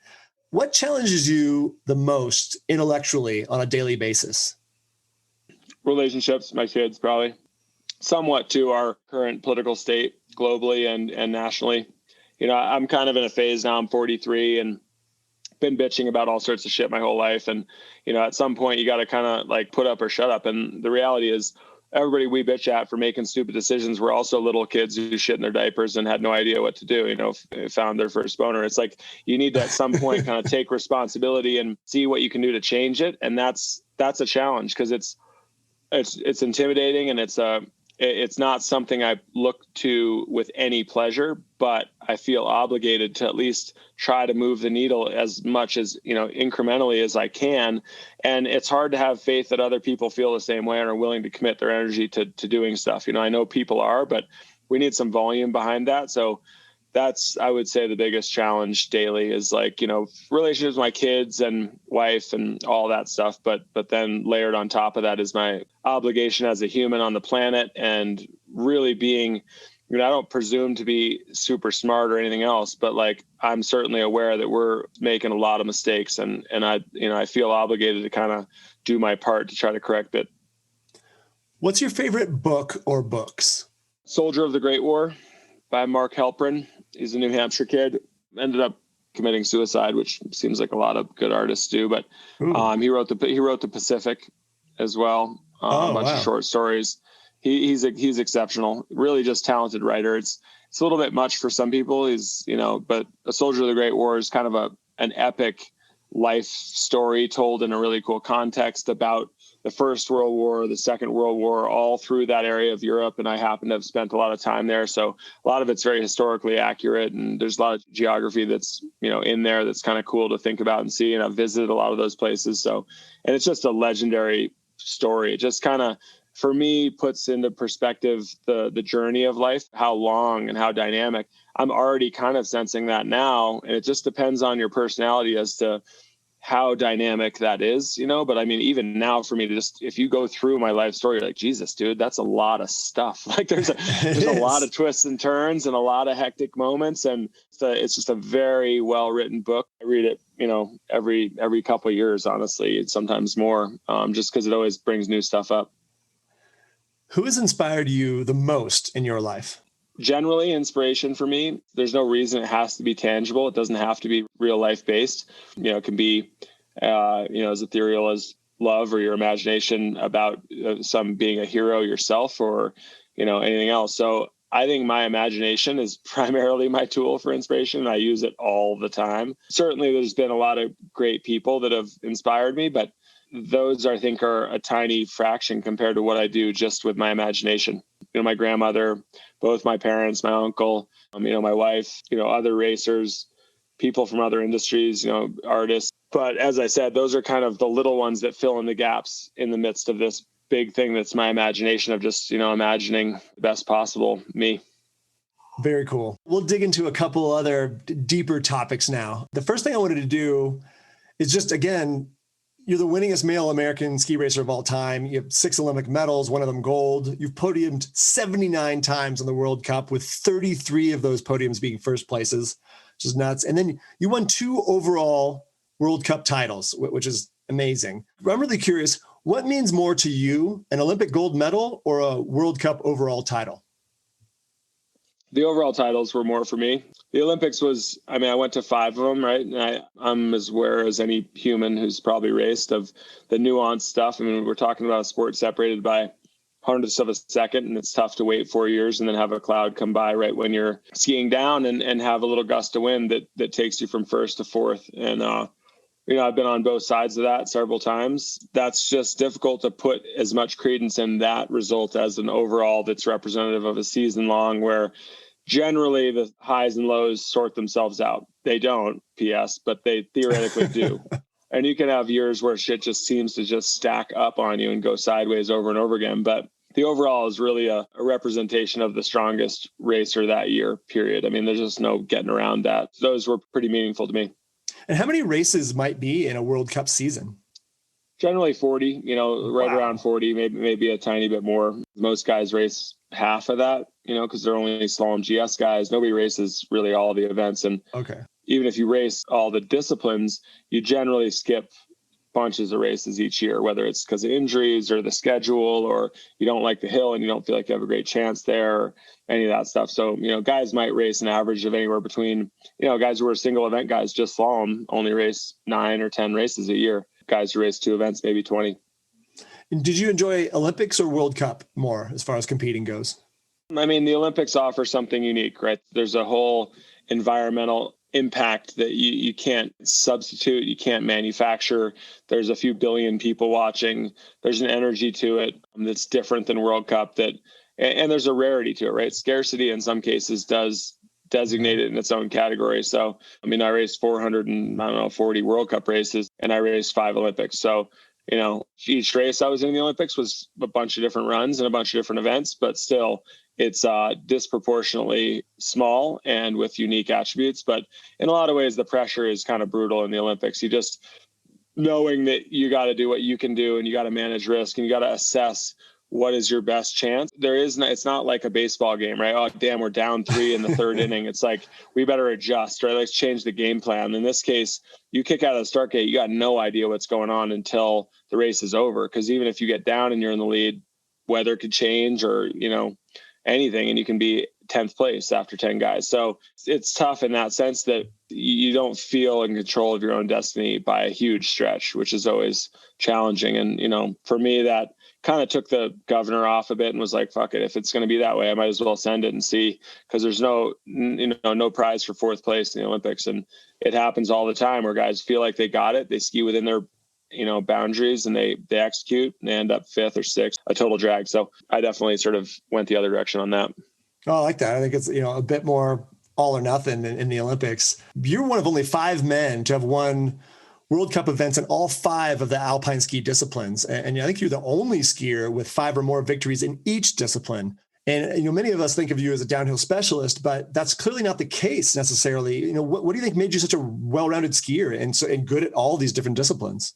What challenges you the most intellectually on a daily basis? Relationships, my kids, probably. Somewhat to our current political state globally and nationally. I'm kind of in a phase now. I'm 43 and been bitching about all sorts of shit my whole life. And, at some point you got to kind of like put up or shut up. And the reality is everybody we bitch at for making stupid decisions were also little kids who shit in their diapers and had no idea what to do, found their first boner. It's like you need to at some point kind of take responsibility and see what you can do to change it. And that's a challenge because it's intimidating, and it's not something I look to with any pleasure, but I feel obligated to at least try to move the needle as much as, incrementally as I can. And it's hard to have faith that other people feel the same way and are willing to commit their energy to doing stuff. I know people are, but we need some volume behind that. So that's, I would say, the biggest challenge daily is like, relationships with my kids and wife and all that stuff. But then layered on top of that is my obligation as a human on the planet, and really being, I don't presume to be super smart or anything else, but like, I'm certainly aware that we're making a lot of mistakes, and I feel obligated to kind of do my part to try to correct it. What's your favorite book or books? Soldier of the Great War by Mark Halperin. He's a New Hampshire kid, ended up committing suicide, which seems like a lot of good artists do. But he wrote the Pacific as well, a bunch of short stories. He's exceptional. Really just talented writer. It's a little bit much for some people. But A Soldier of the Great War is kind of an epic life story told in a really cool context about the First World War, the Second World War, all through that area of Europe. And I happen to have spent a lot of time there. So a lot of it's very historically accurate. And there's a lot of geography that's, in there that's kind of cool to think about and see. And I've visited a lot of those places. So, and it's just a legendary story. It just kind of, for me, puts into perspective the journey of life, how long and how dynamic. I'm already kind of sensing that now. And it just depends on your personality as to how dynamic that is, but I mean, even now for me to if you go through my life story, you're like, Jesus, dude, that's a lot of stuff. Like there's a lot of twists and turns and a lot of hectic moments. And it's just a very well-written book. I read it, every couple of years, honestly, sometimes more, just because it always brings new stuff up. Who has inspired you the most in your life? Generally, inspiration for me, there's no reason it has to be tangible. It doesn't have to be real life based. It can be, as ethereal as love or your imagination about some being a hero yourself or, anything else. So I think my imagination is primarily my tool for inspiration. And I use it all the time. Certainly, there's been a lot of great people that have inspired me, but those I think are a tiny fraction compared to what I do just with my imagination. My grandmother, both my parents, my uncle, my wife, other racers, people from other industries, artists. But as I said, those are kind of the little ones that fill in the gaps in the midst of this big thing that's my imagination of just, imagining the best possible me. Very cool. We'll dig into a couple other deeper topics now. The first thing I wanted to do is just, again, you're the winningest male American ski racer of all time. You have 6 Olympic medals, one of them gold. You've podiumed 79 times on the World Cup, with 33 of those podiums being first places, which is nuts. And then you won 2 overall World Cup titles, which is amazing. I'm really curious, what means more to you, an Olympic gold medal or a World Cup overall title? The overall titles were more for me. The Olympics was, I went to 5 of them, right? And I'm as aware as any human who's probably raced of the nuanced stuff. We're talking about a sport separated by hundredths of a second, and it's tough to wait 4 years and then have a cloud come by right when you're skiing down and have a little gust of wind that takes you from first to fourth. And, I've been on both sides of that several times. That's just difficult to put as much credence in that result as an overall that's representative of a season long, where generally the highs and lows sort themselves out. They don't, PS, but they theoretically do. And you can have years where shit just seems to just stack up on you and go sideways over and over again. But the overall is really a representation of the strongest racer that year, period. There's just no getting around that. Those were pretty meaningful to me. And how many races might be in a World Cup season? Generally 40, right around 40, maybe a tiny bit more. Most guys race half of that, because they're only slalom GS guys. Nobody races really all the events. And even if you race all the disciplines, you generally skip bunches of races each year, whether it's because of injuries or the schedule, or you don't like the hill and you don't feel like you have a great chance there, or any of that stuff. So, guys might race an average of anywhere between, guys who are single event guys, just slalom, only race 9 or 10 races a year. Guys who race 2 events, maybe 20. And did you enjoy Olympics or World Cup more as far as competing goes? The Olympics offer something unique, right? There's a whole environmental impact that you can't substitute, you can't manufacture. There's a few billion people watching. There's an energy to it that's different than World Cup, and there's a rarity to it, right? Scarcity in some cases does designate it in its own category. So, I raced 440 World Cup races, and I raced 5 Olympics. So, each race I was in the Olympics was a bunch of different runs and a bunch of different events, but still it's disproportionately small and with unique attributes. But in a lot of ways, the pressure is kind of brutal in the Olympics. You just knowing that you got to do what you can do, and you got to manage risk, and you got to assess what is your best chance. It's not like a baseball game, right? Oh, damn, we're down 3 in the 3rd inning. It's like, we better adjust, right? Let's change the game plan. In this case, you kick out of the start gate, you got no idea what's going on until the race is over. Because even if you get down and you're in the lead, weather could change or, anything, and you can be 10th place after 10 guys. So it's tough in that sense that you don't feel in control of your own destiny by a huge stretch, which is always challenging. And, for me, that kind of took the governor off a bit and was like, fuck it. If it's going to be that way, I might as well send it and see, because there's no prize for fourth place in the Olympics. And it happens all the time where guys feel like they got it. They ski within their, boundaries, and they execute and they end up fifth or sixth, a total drag. So I definitely sort of went the other direction on that. Oh, I like that. I think it's, a bit more all or nothing in the Olympics. You're one of only 5 men to have won World Cup events in all 5 of the alpine ski disciplines. And I think you're the only skier with 5 or more victories in each discipline. And, many of us think of you as a downhill specialist, but that's clearly not the case necessarily. What do you think made you such a well-rounded skier and good at all these different disciplines?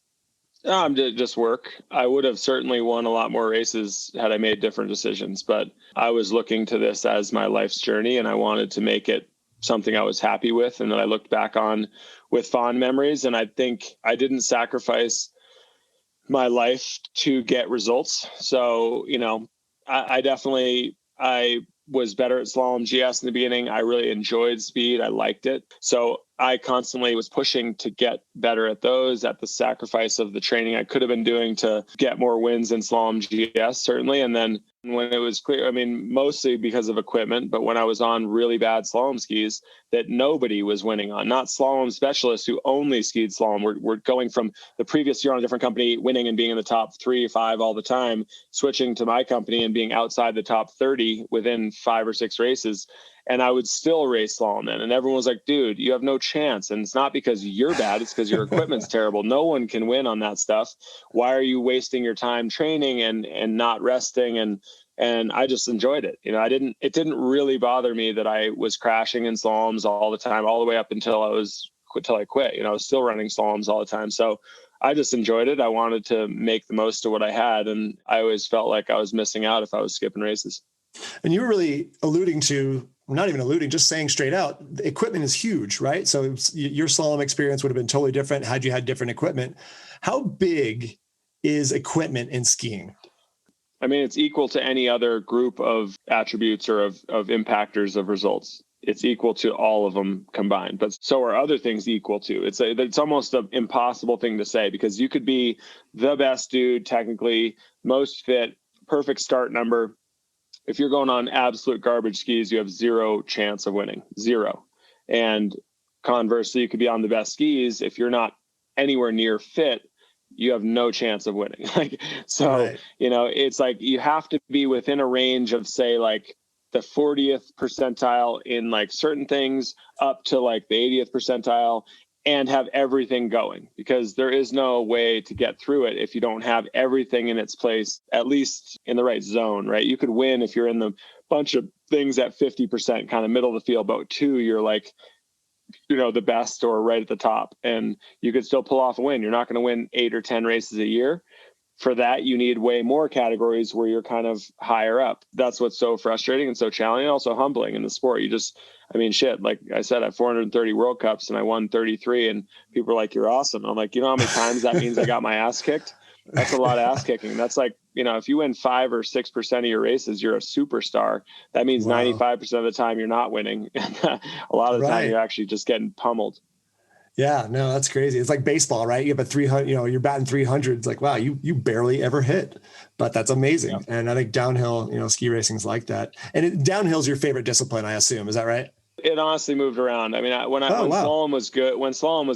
Just work. I would have certainly won a lot more races had I made different decisions, but I was looking to this as my life's journey, and I wanted to make it something I was happy with and that I looked back on with fond memories. And I think I didn't sacrifice my life to get results. So, I was better at slalom GS in the beginning. I really enjoyed speed. I liked it. So I constantly was pushing to get better at those at the sacrifice of the training I could have been doing to get more wins in slalom GS, certainly. And then when it was clear, mostly because of equipment, but when I was on really bad slalom skis that nobody was winning on, not slalom specialists who only skied slalom. We're going from the previous year on a different company, winning and being in the top 3, 5 all the time, switching to my company and being outside the top 30 within 5 or 6 races. And I would still race slalom then. And everyone was like, dude, you have no chance. And it's not because you're bad. It's because your equipment's terrible. No one can win on that stuff. Why are you wasting your time training and not resting? And I just enjoyed it. It didn't really bother me that I was crashing in slaloms all the time, all the way up until I quit. I was still running slaloms all the time. So I just enjoyed it. I wanted to make the most of what I had. And I always felt like I was missing out if I was skipping races. And you were really just saying straight out, the equipment is huge, right? So your slalom experience would have been totally different had you had different equipment. How big is equipment in skiing? It's equal to any other group of attributes or of impactors of results. It's equal to all of them combined, but so are other things equal to. It's almost an impossible thing to say, because you could be the best dude, technically, most fit, perfect start number. If you're going on absolute garbage skis, you have 0 chance of winning, 0. And conversely, you could be on the best skis. If you're not anywhere near fit, you have no chance of winning. Right. It's like you have to be within a range of, say, like the 40th percentile in like certain things up to like the 80th percentile, and have everything going, because there is no way to get through it if you don't have everything in its place, at least in the right zone, right? You could win if you're in the bunch of things at 50%, kind of middle of the field, but 2, you're like, the best or right at the top, and you could still pull off a win. You're not going to win 8 or 10 races a year. For that, you need way more categories where you're kind of higher up. That's what's so frustrating and so challenging, and also humbling in the sport. Like I said, I have 430 World Cups and I won 33, and people are like, you're awesome. I'm like, how many times that means I got my ass kicked? That's a lot of ass kicking. That's like, if you win 5 or 6% of your races, you're a superstar. That means 95% of the time you're not winning. A lot of the time you're actually just getting pummeled. Yeah, no, that's crazy. It's like baseball, right? You have a 300, you're batting 300. It's like, wow, you barely ever hit, but that's amazing. Yeah. And I think downhill, ski racing is like that. And downhill is your favorite discipline, I assume. Is that right? It honestly moved around. When slalom was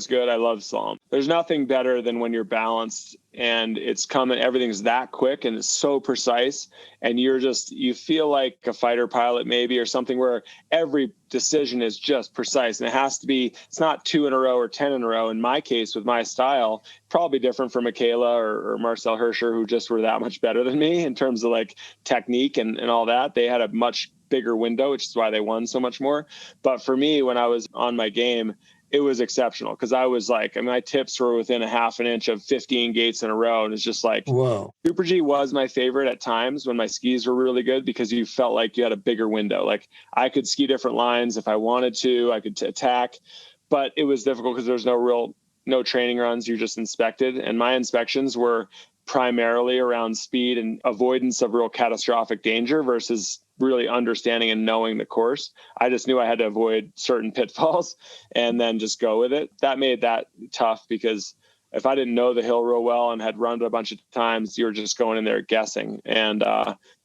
good, I loved slalom. There's nothing better than when you're balanced and everything's that quick and it's so precise, and you feel like a fighter pilot maybe, or something, where every decision is just precise, and it's not 2 in a row or 10 in a row. In my case, with my style, probably different from Michaela or Marcel Hirscher, who just were that much better than me in terms of like technique and all that. They had a much bigger window, which is why they won so much more. But for me, when I was on my game, it was exceptional, because I was like, my tips were within a half an inch of 15 gates in a row. And it's just like, whoa. Super G was my favorite at times when my skis were really good, because you felt like you had a bigger window. Like I could ski different lines if I wanted to, I could attack, but it was difficult because there's no training runs. You just inspected. And my inspections were primarily around speed and avoidance of real catastrophic danger versus really understanding and knowing the course. I just knew I had to avoid certain pitfalls and then just go with it. That made that tough, because if I didn't know the hill real well and had run it a bunch of times, you were just going in there guessing. And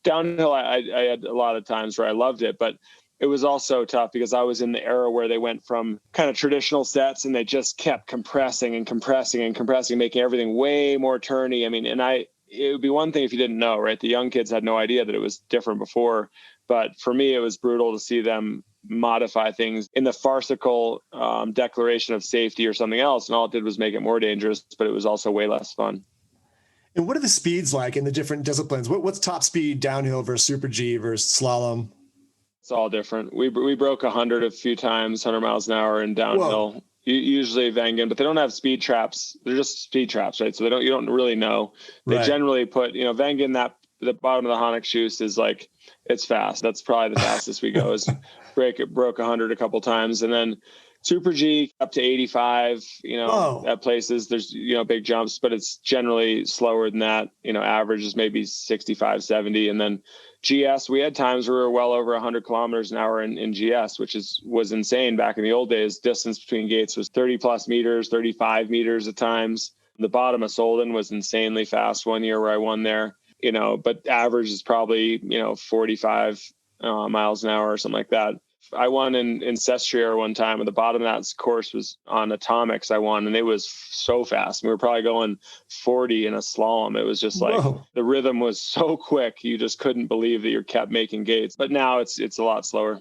downhill, I had a lot of times where I loved it, but it was also tough because I was in the era where they went from kind of traditional sets and they just kept compressing and compressing and compressing, making everything way more turny. I mean, it would be one thing if you didn't know, right? The young kids had no idea that it was different before. But for me, it was brutal to see them modify things in the farcical declaration of safety or something else. And all it did was make it more dangerous, but it was also way less fun. And what are the speeds like in the different disciplines? What's top speed downhill versus Super G versus slalom? It's all different. We broke 100 a few times, 100 miles an hour in downhill. Whoa. Usually Vangen, but they don't have speed traps. They're just speed traps, right? So you don't really know. They generally put, Vangen, that the bottom of the Honigschus is like, it's fast. That's probably the fastest we go is broke 100 a couple times. And then Super G up to 85, at places there's, big jumps, but it's generally slower than that. Average is maybe 65, 70. And then GS, we had times where we were well over 100 kilometers an hour in GS, which was insane back in the old days. Distance between gates was 30 plus meters, 35 meters at times. The bottom of Solden was insanely fast one year where I won there, but average is probably, 45 miles an hour or something like that. I won in Sestriere one time, and the bottom of that course was on atomics. I won, and it was so fast. We were probably going 40 in a slalom. It was just like the rhythm was so quick, you just couldn't believe that you kept making gates. But now it's a lot slower.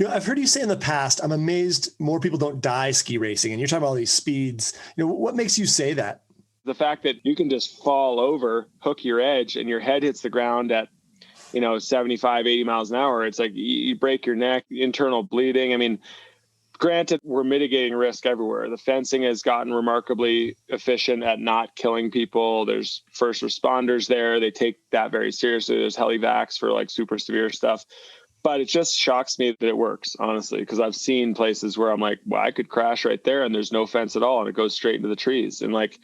I've heard you say in the past, I'm amazed more people don't die ski racing, and you're talking about all these speeds. What makes you say that? The fact that you can just fall over, hook your edge, and your head hits the ground at 75, 80 miles an hour. It's like you break your neck, internal bleeding. I mean, granted, we're mitigating risk everywhere. The fencing has gotten remarkably efficient at not killing people. There's first responders there. They take that very seriously. There's helivacs for like super severe stuff. But it just shocks me that it works, honestly, because I've seen places where I'm like, well, I could crash right there and there's no fence at all. And it goes straight into the trees. And like,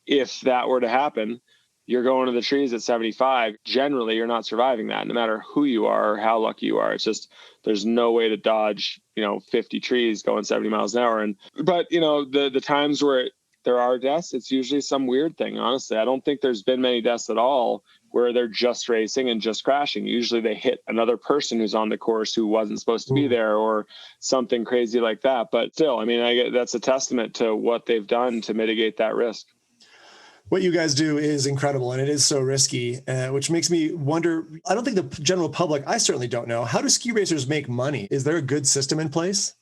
if that were to happen, you're going to the trees at 75. Generally, you're not surviving that, no matter who you are or how lucky you are. It's just, there's no way to dodge, 50 trees going 70 miles an hour. But the times where there are deaths, it's usually some weird thing. Honestly, I don't think there's been many deaths at all where they're just racing and just crashing. Usually they hit another person who's on the course who wasn't supposed to be there or something crazy like that. But still, I mean, that's a testament to what they've done to mitigate that risk. What you guys do is incredible, and it is so risky, which makes me wonder, I don't think the general public, I certainly don't know, how do ski racers make money? Is there a good system in place?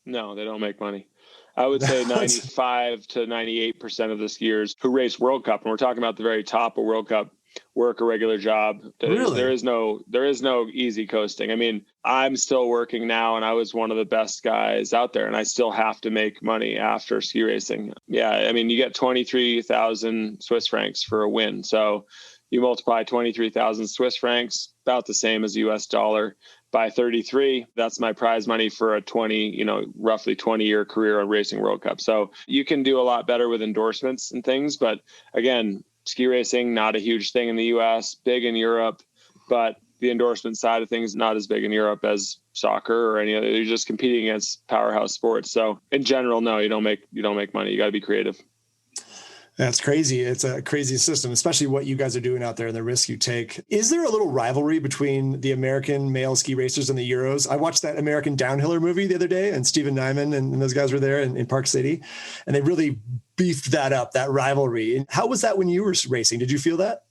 No, they don't make money. I would say 95 to 98% of the skiers who race World Cup, and we're talking about the very top of World Cup, work a regular job. Really? There is no easy coasting. I mean, I'm still working now, and I was one of the best guys out there, and I still have to make money after ski racing. Yeah, I mean, you get 23,000 Swiss francs for a win. So you multiply 23,000 Swiss francs, about the same as US dollar, by 33. That's my prize money for a roughly 20-year career on Racing World Cup. So you can do a lot better with endorsements and things. But again, ski racing, not a huge thing in the US, big in Europe, but the endorsement side of things, not as big in Europe as soccer or any other. You're just competing against powerhouse sports. So in general, no, you don't make money. You got to be creative. That's crazy. It's a crazy system, especially what you guys are doing out there and the risk you take. Is there a little rivalry between the American male ski racers and the Euros? I watched that American Downhiller movie the other day, and Stephen Nyman and those guys were there in Park City, and they really beefed that up, that rivalry. How was that when you were racing? Did you feel that?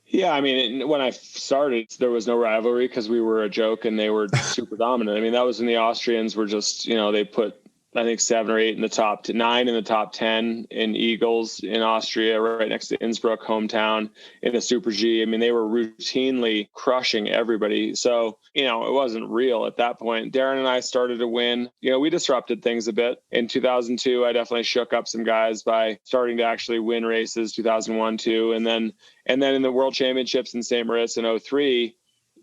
Yeah, I mean, when I started, there was no rivalry because we were a joke and they were super dominant. I mean, that was when the Austrians were just, they put, I think 7 or 8 in the top 9 in the top 10 in Eagles in Austria, right next to Innsbruck, hometown, in the Super G. I mean, they were routinely crushing everybody. So, it wasn't real at that point. Darren and I started to win. We disrupted things a bit. In 2002, I definitely shook up some guys by starting to actually win races, 2001, 2. And then in the World Championships in St. Moritz in 2003,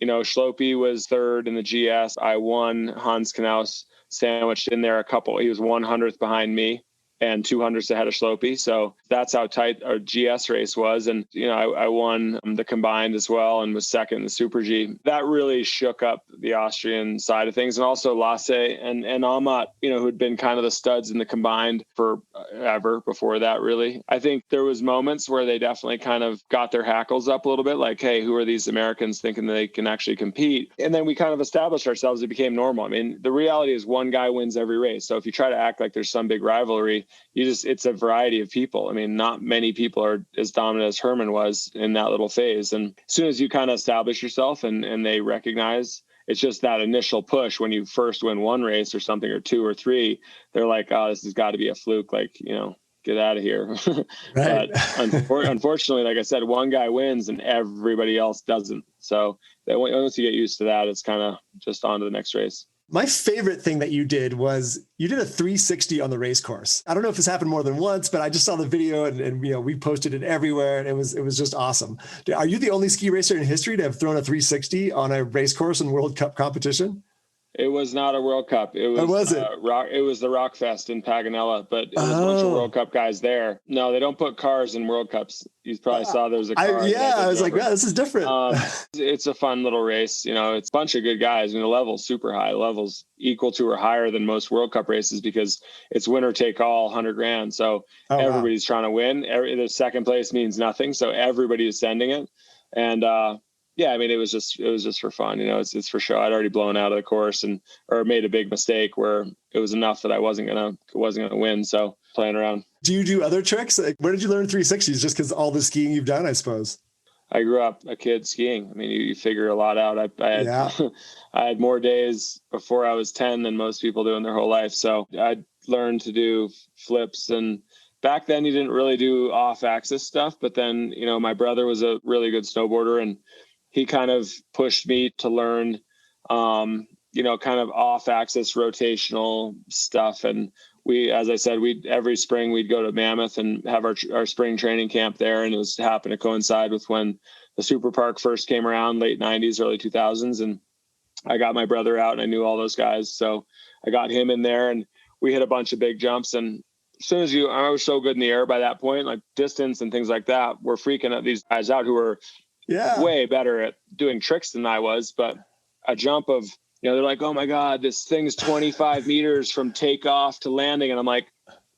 Schlope was 3rd in the GS. I won. Hans Knaus sandwiched in there a couple. He was 100th behind me. and 200s ahead of Slopey. So that's how tight our GS race was. And, I won the combined as well and was second in the Super G. That really shook up the Austrian side of things. And also Lasse and Amat, who'd been kind of the studs in the combined forever before that, really. I think there was moments where they definitely kind of got their hackles up a little bit, like, hey, who are these Americans thinking they can actually compete? And then we kind of established ourselves. It became normal. I mean, the reality is one guy wins every race. So if you try to act like there's some big rivalry, it's a variety of people. I mean, not many people are as dominant as Herman was in that little phase. And as soon as you kind of establish yourself and they recognize, it's just that initial push when you first win one race or something, or two or three, they're like, oh, this has got to be a fluke. Like, get out of here. Right. But unfortunately, like I said, one guy wins and everybody else doesn't. So once you get used to that, it's kind of just on to the next race. My favorite thing that you did was you did a 360 on the race course. I don't know if this happened more than once, but I just saw the video and we posted it everywhere, and it was just awesome. Are you the only ski racer in history to have thrown a 360 on a race course in World Cup competition? It was not a World Cup. It was it was the Rock Fest in Paganella, but it was a bunch of World Cup guys there. No, they don't put cars in World Cups. You probably saw there's a car. I was like, wow, this is different. It's a fun little race. It's a bunch of good guys. I mean, the level's super high. The level's equal to or higher than most World Cup races because it's winner take all, 100 grand. So everybody's trying to win. The second place means nothing. So everybody is sending it. And, yeah, I mean, it was just for fun. It's for show. I'd already blown out of the course or made a big mistake where it was enough that I wasn't gonna win. So playing around. Do you do other tricks? Like, where did you learn 360s? Just because all the skiing you've done, I suppose. I grew up a kid skiing. I mean, you figure a lot out. I had more days before I was 10 than most people do in their whole life. So I learned to do flips, and back then you didn't really do off-axis stuff. But then, my brother was a really good snowboarder, and he kind of pushed me to learn, kind of off-axis rotational stuff. And as I said, every spring we'd go to Mammoth and have our spring training camp there. And it happened to coincide with when the Super Park first came around, late 90s, early 2000s. And I got my brother out and I knew all those guys. So I got him in there and we hit a bunch of big jumps. And as soon as I was so good in the air by that point, like distance and things like that, we're freaking at these guys out who were way better at doing tricks than I was. But a jump of, they're like, oh my God, this thing's 25 meters from takeoff to landing. And I'm like,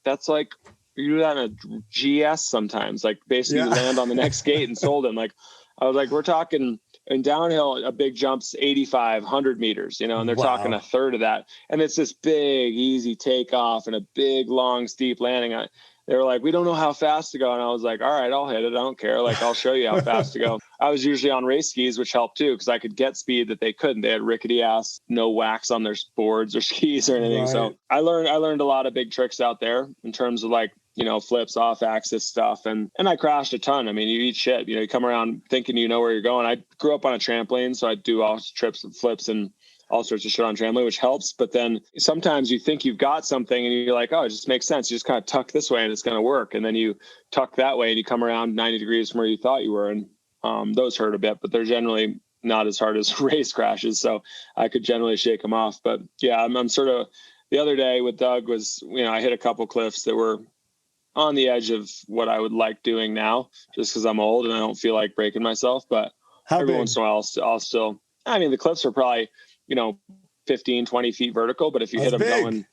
that's like, you do that in a GS sometimes, like basically you land on the next gate and sold him. Like, I was like, we're talking in downhill, a big jump's 85, 100 meters, and they're talking a third of that. And it's this big, easy takeoff and a big, long, steep landing. They were like, we don't know how fast to go. And I was like, all right, I'll hit it. I don't care. Like, I'll show you how fast to go. I was usually on race skis, which helped too, because I could get speed that they couldn't. They had rickety ass, no wax on their boards or skis or anything. Right. So I learned a lot of big tricks out there in terms of like, flips, off axis stuff. And I crashed a ton. I mean, you eat shit, you come around thinking you know where you're going. I grew up on a trampoline, so I do all trips and flips and all sorts of shit on trampoline, which helps. But then sometimes you think you've got something and you're like, oh, it just makes sense. You just kind of tuck this way and it's going to work. And then you tuck that way and you come around 90 degrees from where you thought you were. And those hurt a bit, but they're generally not as hard as race crashes. So I could generally shake them off. But yeah, I'm sort of, the other day with Doug was, I hit a couple cliffs that were on the edge of what I would like doing now, just because I'm old and I don't feel like breaking myself. But every once in a while, I'll still, the cliffs are probably, 15, 20 feet vertical, but if you hit them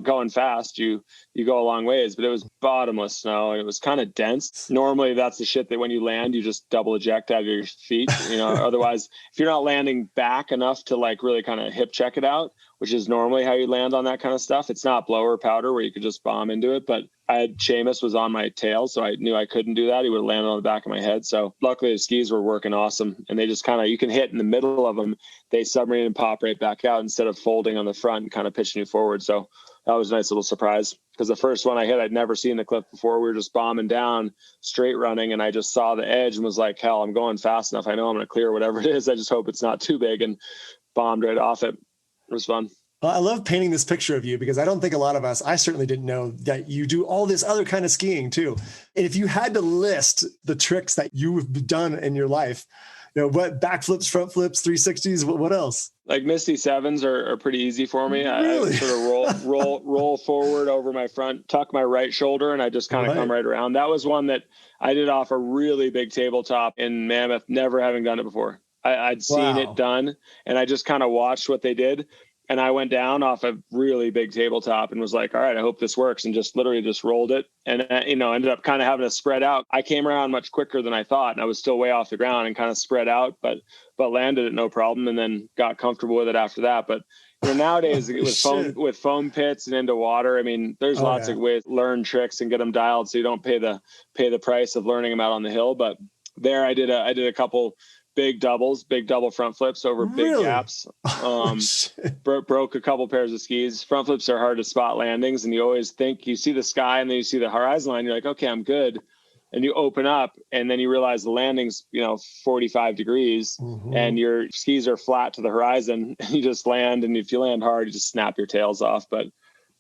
going fast, you go a long ways. But it was bottomless snow and it was kind of dense. Normally that's the shit that when you land, you just double eject out of your feet, otherwise if you're not landing back enough to like really kind of hip check it out, which is normally how you land on that kind of stuff. It's not blower powder where you could just bomb into it, but Seamus was on my tail, so I knew I couldn't do that. He would have landed on the back of my head. So luckily the skis were working awesome. And they just kind of, you can hit in the middle of them. They submarine and pop right back out instead of folding on the front and kind of pitching you forward. So that was a nice little surprise because the first one I hit, I'd never seen the cliff before. We were just bombing down, straight running. And I just saw the edge and was like, hell, I'm going fast enough. I know I'm going to clear whatever it is. I just hope it's not too big, and bombed right off it. It was fun. Well, I love painting this picture of you because I don't think a lot of us, I certainly didn't know that you do all this other kind of skiing too. And if you had to list the tricks that you've done in your life, What backflips, front flips, 360s, what else? Like misty sevens are pretty easy for me. Really? I sort of roll forward over my front, tuck my right shoulder, and I just kind of come right around. That was one that I did off a really big tabletop in Mammoth, never having done it before. I'd seen it done, and I just kind of watched what they did. And I went down off a really big tabletop and was like, all right, I hope this works. And just literally just rolled it. And, ended up kind of having to spread out. I came around much quicker than I thought. And I was still way off the ground and kind of spread out, but landed it no problem. And then got comfortable with it after that. But nowadays with foam pits and into water, I mean, there's lots of ways to learn tricks and get them dialed so you don't pay the price of learning them out on the hill. But there I did a couple big double front flips over big gaps. Broke a couple pairs of skis. Front flips are hard to spot landings, and you always think you see the sky and then you see the horizon line. You're like, okay, I'm good. And you open up, and then you realize the landing's 45 degrees, and your skis are flat to the horizon. And you just land, and if you land hard, you just snap your tails off. But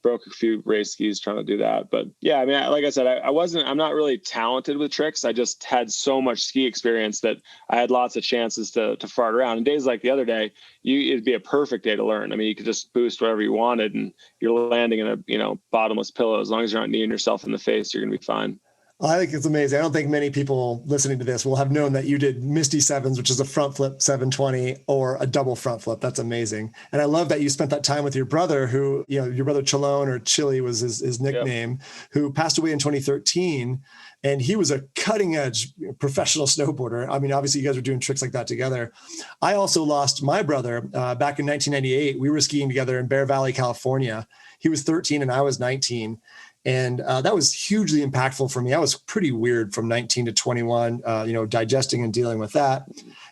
broke a few race skis trying to do that. But yeah, I mean, like I said, I'm not really talented with tricks. I just had so much ski experience that I had lots of chances to fart around. And days like the other day, it'd be a perfect day to learn. I mean, you could just boost whatever you wanted, and you're landing in a bottomless pillow. As long as you're not kneeing yourself in the face, you're going to be fine. I think it's amazing. I don't think many people listening to this will have known that you did Misty Sevens, which is a front flip 720 or a double front flip. That's amazing. And I love that you spent that time with your brother who, your brother Chalone, or Chili was his nickname, who passed away in 2013. And he was a cutting edge professional snowboarder. I mean, obviously you guys were doing tricks like that together. I also lost my brother back in 1998. We were skiing together in Bear Valley, California. He was 13 and I was 19. And that was hugely impactful for me. I was pretty weird from 19 to 21, digesting and dealing with that.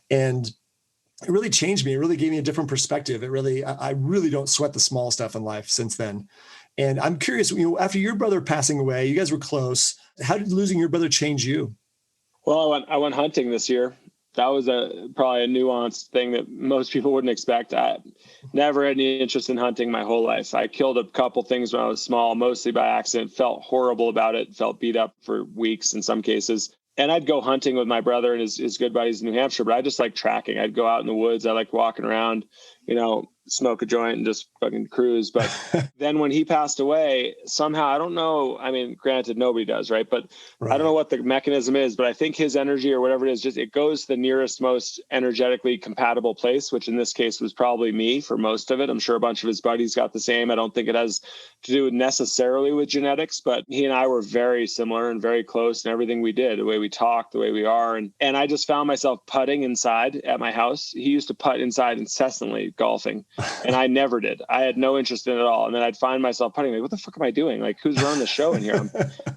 And it really changed me. It really gave me a different perspective. I really don't sweat the small stuff in life since then. And I'm curious, after your brother passing away, you guys were close. How did losing your brother change you? Well, I went hunting this year. That was probably a nuanced thing that most people wouldn't expect. I never had any interest in hunting my whole life. I killed a couple things when I was small, mostly by accident, felt horrible about it, felt beat up for weeks in some cases. And I'd go hunting with my brother and his good buddies in New Hampshire, but I just like tracking. I'd go out in the woods. I like walking around, smoke a joint and just fucking cruise. But then when he passed away, somehow, I don't know. I mean, granted, nobody does, right? But I don't know what the mechanism is, but I think his energy or whatever it is, it goes to the nearest, most energetically compatible place, which in this case was probably me for most of it. I'm sure a bunch of his buddies got the same. I don't think it has to do necessarily with genetics, but he and I were very similar and very close in everything we did, the way we talked, the way we are. And I just found myself putting inside at my house. He used to putt inside incessantly, golfing. And I never did. I had no interest in it at all. And then I'd find myself putting, like, what the fuck am I doing? Like, who's running the show in here? I'm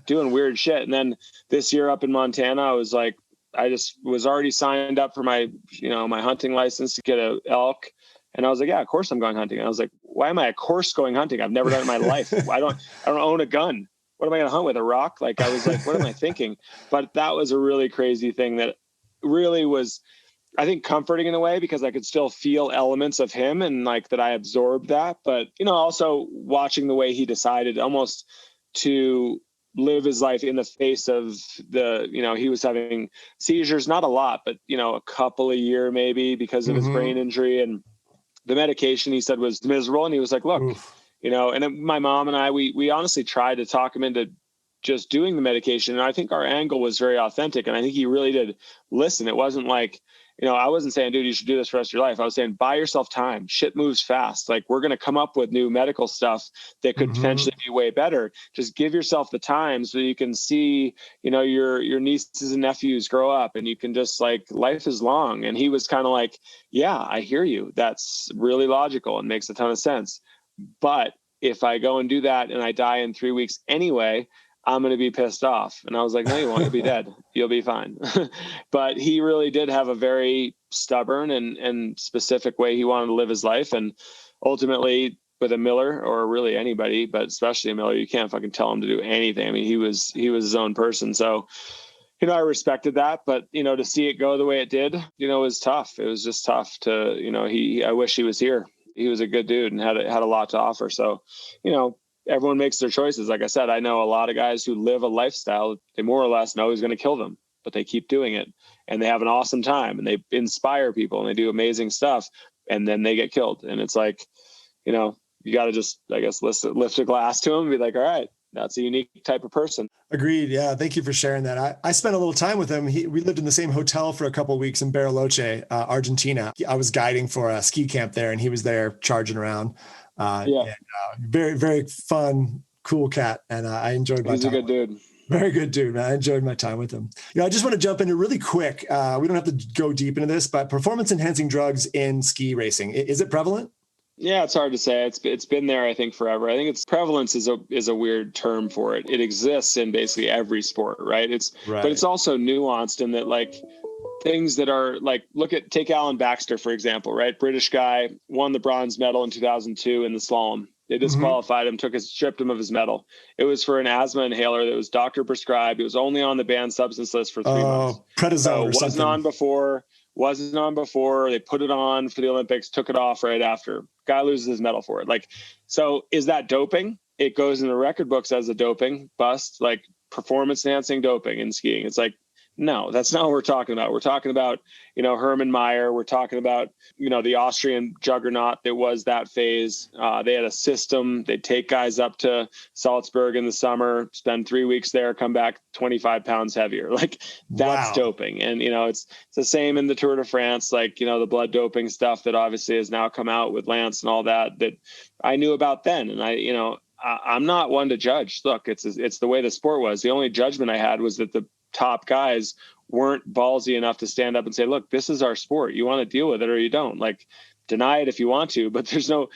doing weird shit. And then this year up in Montana, I was like, I just was already signed up for my, my hunting license to get a elk. And I was like, yeah, of course I'm going hunting. And I was like, why am I of course going hunting? I've never done it in my life. I don't own a gun. What am I going to hunt with, a rock? Like, I was like, what am I thinking? But that was a really crazy thing that really was, I think, comforting in a way, because I could still feel elements of him and like that I absorbed that. But, also watching the way he decided almost to live his life in the face of he was having seizures, not a lot, but, a couple a year maybe because of his brain injury, and the medication he said was miserable. And he was like, look, and my mom and I, we honestly tried to talk him into just doing the medication. And I think our angle was very authentic. And I think he really did listen. It wasn't like, I wasn't saying, dude, you should do this for the rest of your life. I was saying, buy yourself time. Shit moves fast. Like, we're going to come up with new medical stuff that could potentially be way better. Just give yourself the time so you can see, your nieces and nephews grow up, and you can just like, life is long. And he was kind of like, yeah, I hear you. That's really logical and makes a ton of sense. But if I go and do that and I die in 3 weeks anyway, I'm going to be pissed off. And I was like, no, you won't. You'll be dead. You'll be fine. But he really did have a very stubborn and specific way he wanted to live his life. And ultimately, with a Miller, or really anybody, but especially a Miller, you can't fucking tell him to do anything. I mean, he was his own person. So, I respected that, but, to see it go the way it did, was tough. It was just tough to, I wish he was here. He was a good dude and had a lot to offer. So, everyone makes their choices. Like I said, I know a lot of guys who live a lifestyle, they more or less know he's going to kill them. but they keep doing it and they have an awesome time and they inspire people and they do amazing stuff. And then they get killed. And it's like, you got to just, I guess, lift a glass to them and be like, all right, that's a unique type of person. Agreed. Yeah. Thank you for sharing that. I spent a little time with him. We lived in the same hotel for a couple of weeks in Bariloche, Argentina. I was guiding for a ski camp there and he was there charging around. Very, very fun, cool cat. And I enjoyed my time. He's a good dude. Very good dude, man. I enjoyed my time with him. I just want to jump into really quick. We don't have to go deep into this, but performance enhancing drugs in ski racing, is it prevalent? Yeah, it's hard to say. It's been there, I think, forever. I think its prevalence is a weird term for it. It exists in basically every sport, right? But it's also nuanced in that, like, things that are like, take Alan Baxter, for example, right? British guy, won the bronze medal in 2002 in the slalom. They disqualified him, stripped him of his medal. It was for an asthma inhaler that was doctor prescribed. It was only on the banned substance list for 3 months. Prednisone or something. Wasn't on before. They put it on for the Olympics, took it off right after. Guy loses his medal for it. Like, so is that doping? It goes in the record books as a doping bust, like performance enhancing doping in skiing. It's like, no, that's not what we're talking about. We're talking about, Hermann Maier. We're talking about, the Austrian juggernaut that was that phase. They had a system. They'd take guys up to Salzburg in the summer, spend 3 weeks there, come back 25 pounds heavier. Like, that's doping. And, it's the same in the Tour de France, like, the blood doping stuff that obviously has now come out with Lance and all that I knew about then. And I'm not one to judge. Look, it's the way the sport was. The only judgment I had was that the top guys weren't ballsy enough to stand up and say, look, this is our sport. You want to deal with it or you don't. Like, deny it if you want to, but there's no,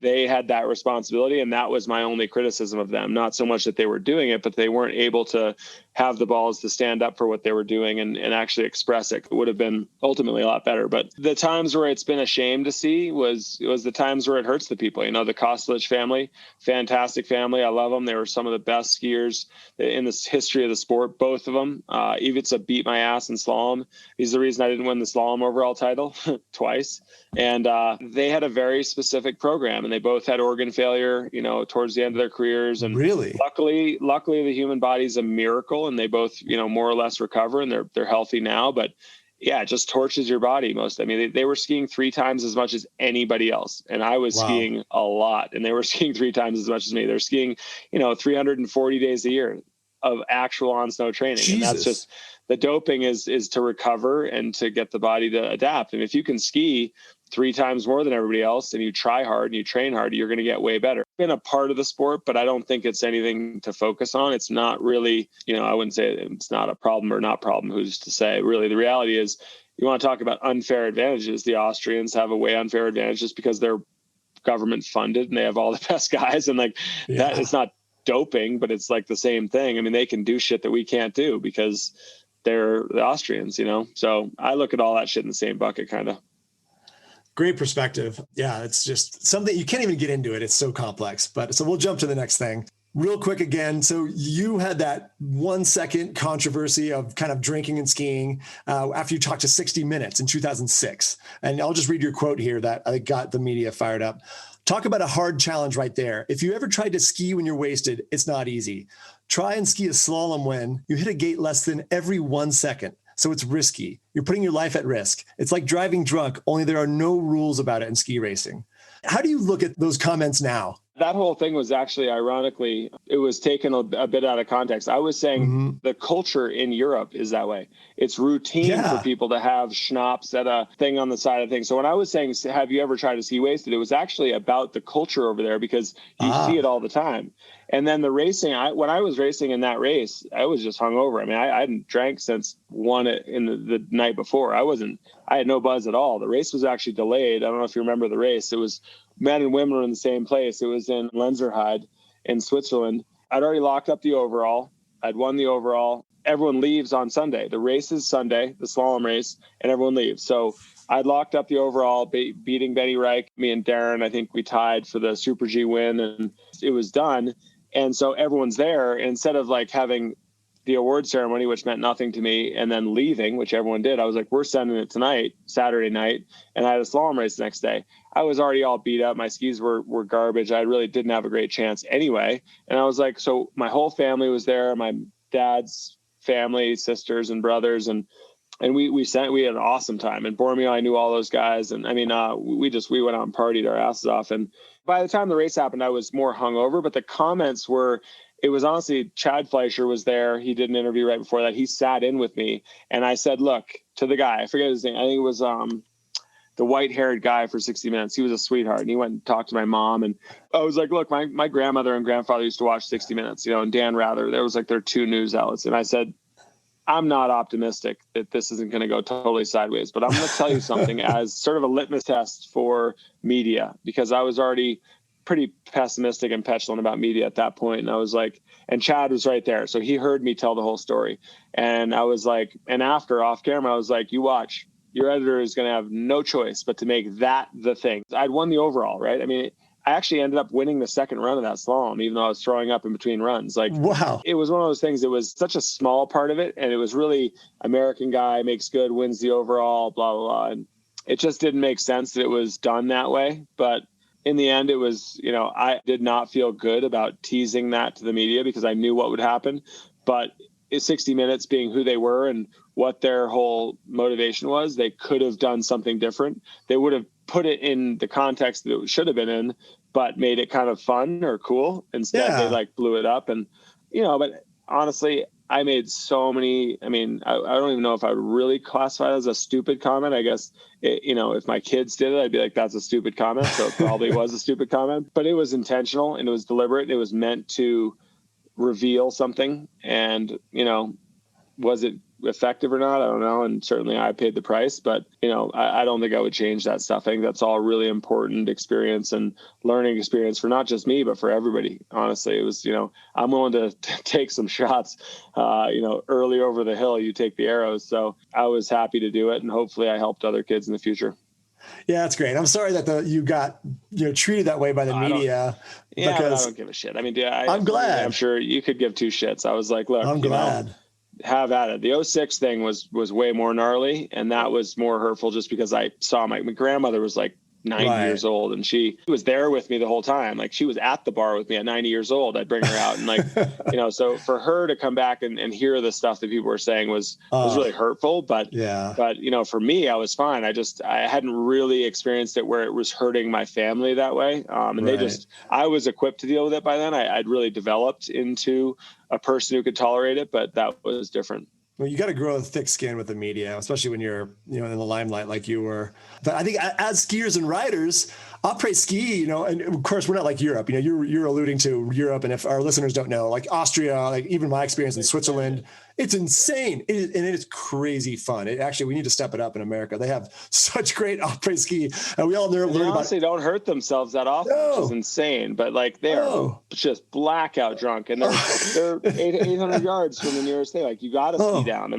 they had that responsibility. And that was my only criticism of them. Not so much that they were doing it, but they weren't able to have the balls to stand up for what they were doing and actually express it. It would have been ultimately a lot better. But the times where it's been a shame to see was the times where it hurts the people. The Kostlich family, fantastic family. I love them. They were some of the best skiers in the history of the sport, both of them. Ivica beat my ass in slalom. He's the reason I didn't win the slalom overall title twice. And they had a very specific program, and they both had organ failure, towards the end of their careers. And really, luckily, the human body is a miracle, and they both, more or less recover, and they're healthy now. But yeah, it just torches your body most. I mean, they were skiing 3 times as much as anybody else, and I was skiing a lot, and they were skiing 3 times as much as me. They're skiing, 340 days a year of actual on snow training. Jesus. And that's just, the doping is to recover and to get the body to adapt. And if you can ski 3 times more than everybody else and you try hard and you train hard, you're going to get way better. It's been a part of the sport, but I don't think it's anything to focus on. It's not really, I wouldn't say it's not a problem or not problem. Who's to say? Really, the reality is, you want to talk about unfair advantages. The Austrians have a way unfair advantage just because they're government funded and they have all the best guys. And that, it's not doping, but it's like the same thing. I mean, they can do shit that we can't do because they're the Austrians, So I look at all that shit in the same bucket, kind of. Great perspective. Yeah, it's just something you can't even get into it. It's so complex. But so we'll jump to the next thing real quick again. So you had that 1 second controversy of kind of drinking and skiing after you talked to 60 Minutes in 2006. And I'll just read your quote here that I got the media fired up. Talk about a hard challenge right there. If you ever tried to ski when you're wasted, it's not easy. Try and ski a slalom when you hit a gate less than every 1 second. So it's risky. You're putting your life at risk. It's like driving drunk, only there are no rules about it in ski racing. How do you look at those comments now? That whole thing was actually, ironically, it was taken a bit out of context. I was saying the culture in Europe is that way. It's routine for people to have schnapps at a thing on the side of things. So when I was saying, have you ever tried to ski wasted? It was actually about the culture over there because you see it all the time. And then the racing, when I was racing in that race, I was just hungover. I mean, I hadn't drank since one in the night before. I had no buzz at all. The race was actually delayed. I don't know if you remember the race. It was men and women were in the same place. It was in Lenzerheide in Switzerland. I'd already locked up the overall. I'd won the overall. Everyone leaves on Sunday. The race is Sunday, the slalom race, and everyone leaves. So I'd locked up the overall, beating Benny Reich. Me and Darren, I think we tied for the Super G win, and it was done. And so everyone's there. And instead of having the award ceremony, which meant nothing to me, and then leaving, which everyone did, I was like, we're sending it tonight, Saturday night. And I had a slalom race the next day. I was already all beat up. My skis were garbage. I really didn't have a great chance anyway. And I was like, so my whole family was there. My dad's family, sisters and brothers. And we had an awesome time. And Bormio, I knew all those guys. And I mean, we went out and partied our asses off. And by the time the race happened, I was more hungover, but the comments were, it was honestly, Chad Fleischer was there. He did an interview right before that. He sat in with me and I said, look, to the guy, I forget his name. I think it was, the white-haired guy for 60 Minutes. He was a sweetheart. And he went and talked to my mom. And I was like, look, my grandmother and grandfather used to watch 60 Minutes, and Dan Rather, there was like their two news outlets. And I said, I'm not optimistic that this isn't going to go totally sideways, but I'm going to tell you something as sort of a litmus test for media, because I was already pretty pessimistic and petulant about media at that point. And I was like, and Chad was right there. So he heard me tell the whole story. And I was like, and after off camera, I was like, you watch. Your editor is going to have no choice but to make that the thing. I'd won the overall, right? I mean, I actually ended up winning the second run of that slalom, even though I was throwing up in between runs. Like, wow. It was one of those things. It was such a small part of it. And it was really American guy makes good, wins the overall, blah, blah, blah. And it just didn't make sense that it was done that way. But in the end, it was, I did not feel good about teasing that to the media because I knew what would happen. But 60 Minutes being who they were and what their whole motivation was, they could have done something different. They would have put it in the context that it should have been in, but made it kind of fun or cool. Instead, they like blew it up. And, but honestly, I made so many, I don't even know if I would really classify it as a stupid comment. I guess, if my kids did it, I'd be like, that's a stupid comment. So it probably was a stupid comment, but it was intentional and it was deliberate. It was meant to reveal something. And, was it effective or not? I don't know. And certainly I paid the price, but I don't think I would change that stuff. I think that's all really important experience and learning experience for not just me, but for everybody. Honestly, it was, I'm willing to take some shots, early over the hill, you take the arrows. So I was happy to do it. And hopefully I helped other kids in the future. Yeah, that's great. I'm sorry that you got treated that way by the media. Because I don't give a shit. I'm glad. I'm sure you could give two shits. I was like, look, I'm glad. Have at it. The 06 thing was way more gnarly, and that was more hurtful just because I saw my grandmother was like 90 years old, and she was there with me the whole time. Like, she was at the bar with me at 90 years old. I'd bring her out and so for her to come back and hear the stuff that people were saying was really hurtful. But for me, I was fine. I hadn't really experienced it where it was hurting my family that way. I was equipped to deal with it by then. I'd really developed into a person who could tolerate it, but that was different. Well, you got to grow a thick skin with the media, especially when you're, in the limelight like you were. But I think as skiers and riders, après ski, and of course we're not like Europe. You're alluding to Europe, and if our listeners don't know, like Austria, like even my experience in Switzerland, it's insane. And it is crazy fun. We need to step it up in America. They have such great après ski, and we all learn about. They honestly don't hurt themselves that often, which is insane. But like they are just blackout drunk, and they're 800 yards from the nearest thing. Like, you got to ski down.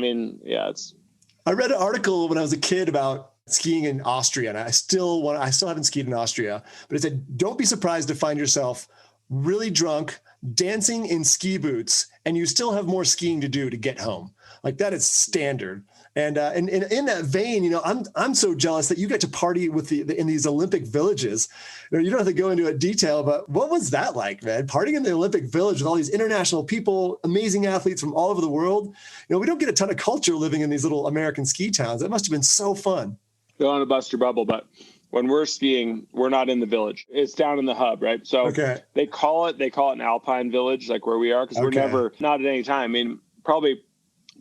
I read an article when I was a kid about skiing in Austria, and I still haven't skied in Austria, but it said, don't be surprised to find yourself really drunk, dancing in ski boots, and you still have more skiing to do to get home. Like, that is standard. And in that vein, I'm so jealous that you get to party with in these Olympic villages. You don't have to go into detail, but what was that like, man? Partying in the Olympic Village with all these international people, amazing athletes from all over the world. We don't get a ton of culture living in these little American ski towns. It must have been so fun. Don't want to bust your bubble, but when we're skiing, we're not in the village. It's down in the hub, right? So they call it an alpine village, like where we are, because we're never, not at any time. Probably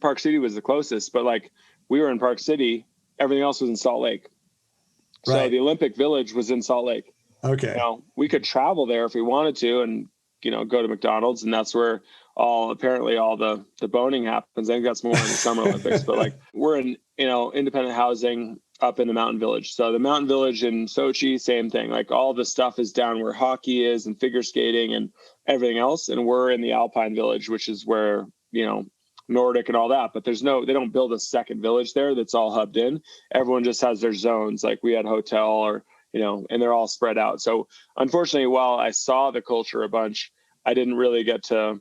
Park City was the closest, but like we were in Park City, everything else was in Salt Lake. So the Olympic Village was in Salt Lake. Okay. We could travel there if we wanted to and, go to McDonald's, and that's where apparently all the boning happens. I think that's more in the Summer Olympics, but like we're in, independent housing up in the mountain village. So the mountain village in Sochi, same thing. Like, all the stuff is down where hockey is and figure skating and everything else. And we're in the alpine village, which is where, Nordic and all that, but they don't build a second village there that's all hubbed in. Everyone just has their zones. Like, we had hotel or, and they're all spread out. So unfortunately, while I saw the culture a bunch, I didn't really get to,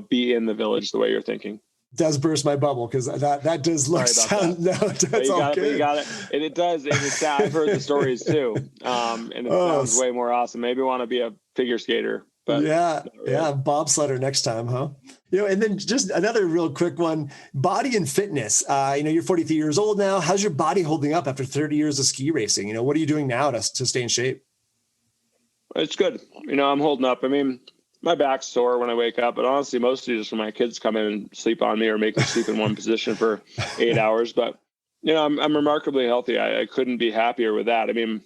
be in the village the way you're thinking. Does burst my bubble, because that does look sound. No, that's all good. You got it, and it does. And I've heard the stories too, and it sounds way more awesome. Maybe want to be a figure skater. but yeah, yeah, bobsledder next time, huh? And then just another real quick one, body and fitness. You're 43 years old now. How's your body holding up after 30 years of ski racing? What are you doing now to stay in shape? It's good. I'm holding up. I mean, my back's sore when I wake up, but honestly, mostly just when my kids come in and sleep on me or make me sleep in one position for 8 hours. But, I'm remarkably healthy. I couldn't be happier with that. I mean,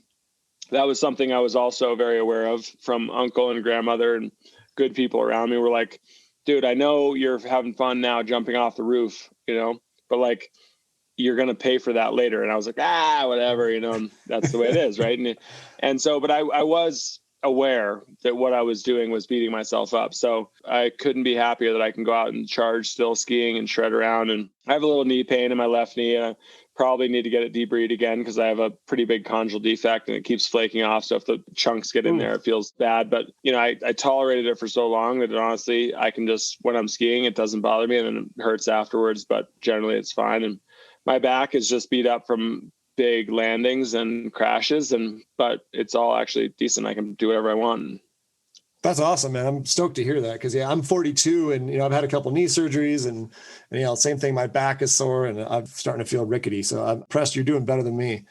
that was something I was also very aware of from uncle and grandmother and good people around me were like, dude, I know you're having fun now jumping off the roof, but like, you're going to pay for that later. And I was like, whatever, that's the way it is. Right. And so, but I was aware that what I was doing was beating myself up. So I couldn't be happier that I can go out and charge still skiing and shred around. And I have a little knee pain in my left knee, and I probably need to get it debrided again because I have a pretty big condylar defect and it keeps flaking off. So if the chunks get in there, it feels bad. But, I tolerated it for so long that honestly, I can just, when I'm skiing, it doesn't bother me and then it hurts afterwards, but generally it's fine. And my back is just beat up from big landings and crashes, but it's all actually decent. I can do whatever I want. That's awesome, man. I'm stoked to hear that because I'm 42 and I've had a couple knee surgeries and same thing. My back is sore and I'm starting to feel rickety. So I'm impressed. You're doing better than me.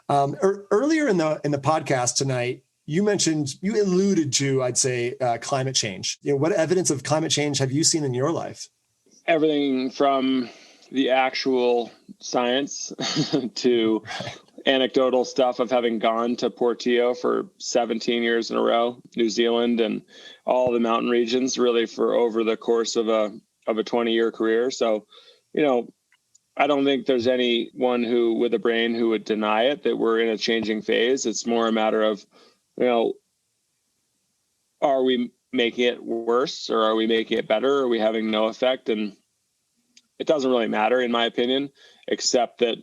Earlier in the podcast tonight, you alluded to, I'd say, climate change. What evidence of climate change have you seen in your life? Everything from the actual science to anecdotal stuff of having gone to Portillo for 17 years in a row, New Zealand and all the mountain regions really for over the course of a 20-year career. So, I don't think there's anyone with a brain who would deny it that we're in a changing phase. It's more a matter of, are we making it worse or are we making it better? Are we having no effect? And it doesn't really matter, in my opinion, except that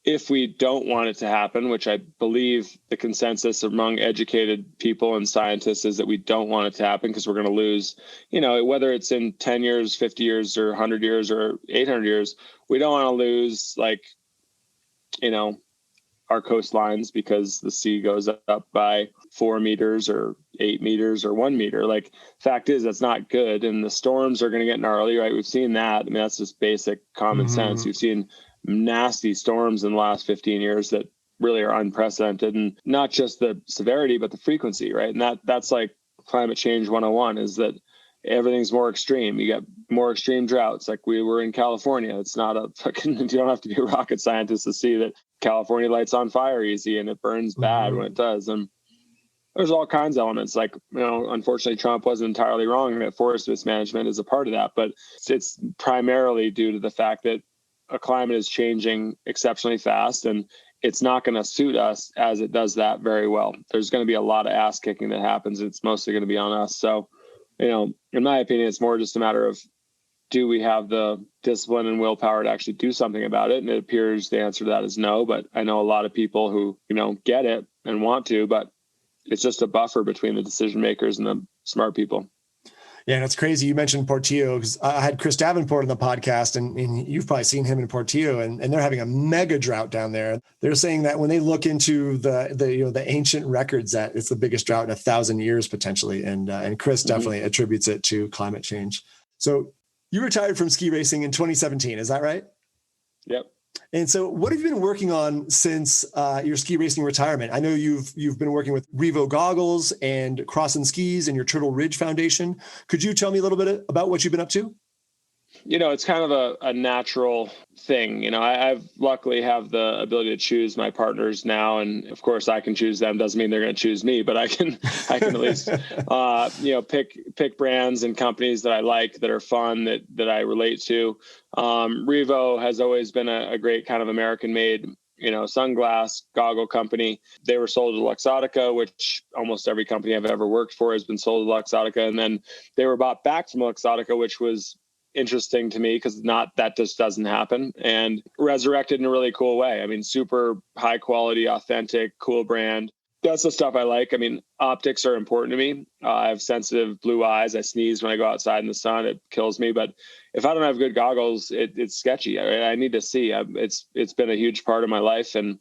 if we don't want it to happen, which I believe the consensus among educated people and scientists is that we don't want it to happen because we're going to lose, whether it's in 10 years, 50 years, or 100 years, or 800 years, we don't want to lose, our coastlines because the sea goes up by 4 meters or 8 meters or 1 meter. Like, fact is, that's not good. And the storms are going to get gnarly, right? We've seen that. I mean, that's just basic common sense. You've seen nasty storms in the last 15 years that really are unprecedented, and not just the severity, but the frequency, right? And that's like climate change 101 is that everything's more extreme. You get more extreme droughts. Like we were in California. It's not you don't have to be a rocket scientist to see that California lights on fire easy and it burns bad when it does. And there's all kinds of elements. Like, unfortunately, Trump wasn't entirely wrong that forest mismanagement is a part of that, but it's primarily due to the fact that a climate is changing exceptionally fast, and it's not going to suit us as it does that very well. There's going to be a lot of ass kicking that happens. It's mostly going to be on us. So, in my opinion, it's more just a matter of, do we have the discipline and willpower to actually do something about it? And it appears the answer to that is no, but I know a lot of people who, get it and want to, but it's just a buffer between the decision makers and the smart people. Yeah, and it's crazy. You mentioned Portillo because I had Chris Davenport on the podcast, and you've probably seen him in Portillo, and they're having a mega drought down there. They're saying that when they look into the ancient records, that it's the biggest drought in 1,000 years potentially, and Chris definitely attributes it to climate change. So you retired from ski racing in 2017, is that right? Yep. And so what have you been working on since your ski racing retirement? I know you've been working with Revo goggles and Cross and Skis and your Turtle Ridge Foundation. Could you tell me a little bit about what you've been up to? It's kind of a natural thing. I've luckily have the ability to choose my partners now. And of course I can choose them. Doesn't mean they're going to choose me, but I can at least, pick brands and companies that I like, that are fun, that I relate to. Revo has always been a great kind of American made, sunglass goggle company. They were sold to Luxottica, which almost every company I've ever worked for has been sold to Luxottica. And then they were bought back from Luxottica, which was interesting to me because that just doesn't happen, and resurrected in a really cool way. I mean, super high quality, authentic, cool brand. That's the stuff I like. I mean, optics are important to me. I have sensitive blue eyes. I sneeze when I go outside in the sun. It kills me. But if I don't have good goggles, it's sketchy. I need to see. It's been a huge part of my life. And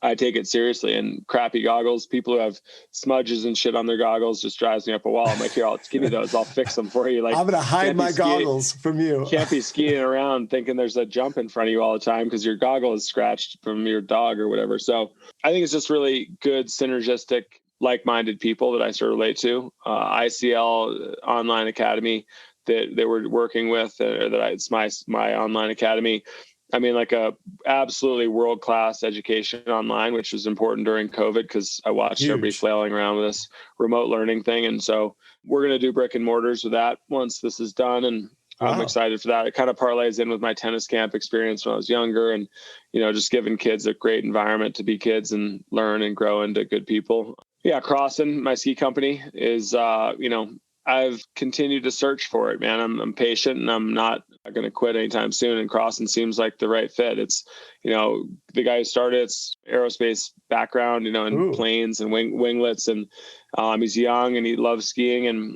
I take it seriously. And crappy goggles, people who have smudges and shit on their goggles just drives me up a wall. I'm like, here, I'll give you those. I'll fix them for you. Like, I'm going to hide my goggles from you. Can't be skiing around thinking there's a jump in front of you all the time because your goggle is scratched from your dog or whatever. So I think it's just really good, synergistic, like-minded people that I sort of relate to. ICL Online Academy that we're working with, it's my online academy. I mean, like a absolutely world-class education online, which was important during COVID because I watched everybody flailing around with this remote learning thing. And so we're going to do brick and mortars with that once this is done. And I'm excited for that. It kind of parlays in with my tennis camp experience when I was younger and, just giving kids a great environment to be kids and learn and grow into good people. Yeah. Crossin', my ski company is, I've continued to search for it, man. I'm patient and I'm not going to quit anytime soon. And Crossin' seems like the right fit. It's, the guy who started it's aerospace background, in planes and winglets. And he's young and he loves skiing. And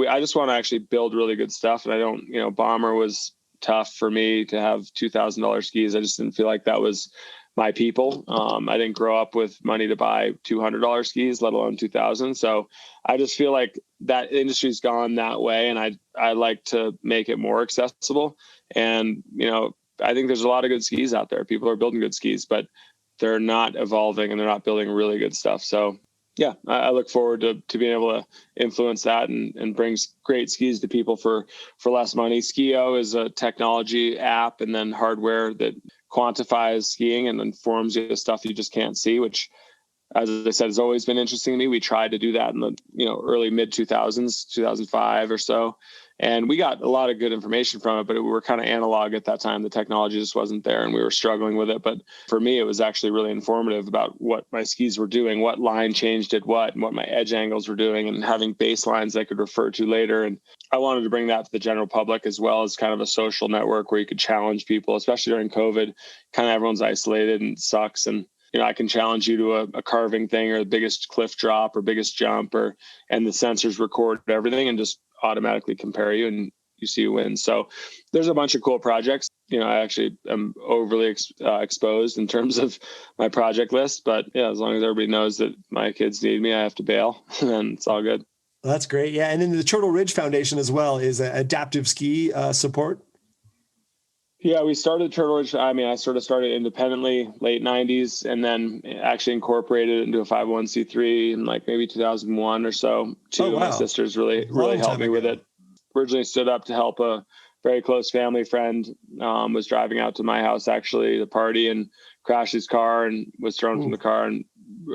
I just want to actually build really good stuff. And I don't, Bomber was tough for me to have $2,000 skis. I just didn't feel like that was my people. I didn't grow up with money to buy $200 skis, let alone 2000. So I just feel like that industry's gone that way. And I like to make it more accessible. And, I think there's a lot of good skis out there. People are building good skis, but they're not evolving and they're not building really good stuff. So yeah, I look forward to being able to influence that and brings great skis to people for less money. Skio is a technology app and then hardware that quantifies skiing and informs you of stuff you just can't see, which, as I said, has always been interesting to me. We tried to do that in the early mid 2000s, 2005 or so. And we got a lot of good information from it, but we were kind of analog at that time. The technology just wasn't there and we were struggling with it. But for me, it was actually really informative about what my skis were doing, what line change did what, and what my edge angles were doing, and having baselines I could refer to later. And I wanted to bring that to the general public as well as kind of a social network where you could challenge people, especially during COVID. Kind of everyone's isolated and sucks. And I can challenge you to a carving thing or the biggest cliff drop or biggest jump and the sensors record everything and just automatically compare you and you see who wins. So there's a bunch of cool projects. I actually am overly exposed in terms of my project list, but yeah, as long as everybody knows that my kids need me, I have to bail and it's all good. Well, that's great. Yeah. And then the Turtle Ridge Foundation as well is adaptive ski support. Yeah, we started Turtle Ridge. I mean, I sort of started independently, late 90s, and then actually incorporated it into a 501c3 in like maybe 2001 or so. Two of my sisters really helped me with it. Originally stood up to help a very close family friend, was driving out to my house actually to party and crashed his car and was thrown from the car and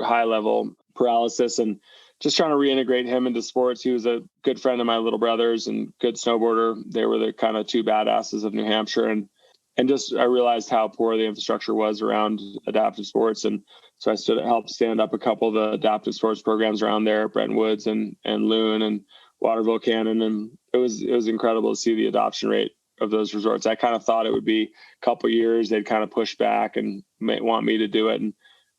high level paralysis, and just trying to reintegrate him into sports. He was a good friend of my little brother's and good snowboarder. They were the kind of two badasses of New Hampshire. And just, I realized how poor the infrastructure was around adaptive sports. And so I helped stand up a couple of the adaptive sports programs around there, Brent Woods and Loon and Waterville Cannon. And it was incredible to see the adoption rate of those resorts. I kind of thought it would be a couple of years. They'd kind of push back and want me to do it. And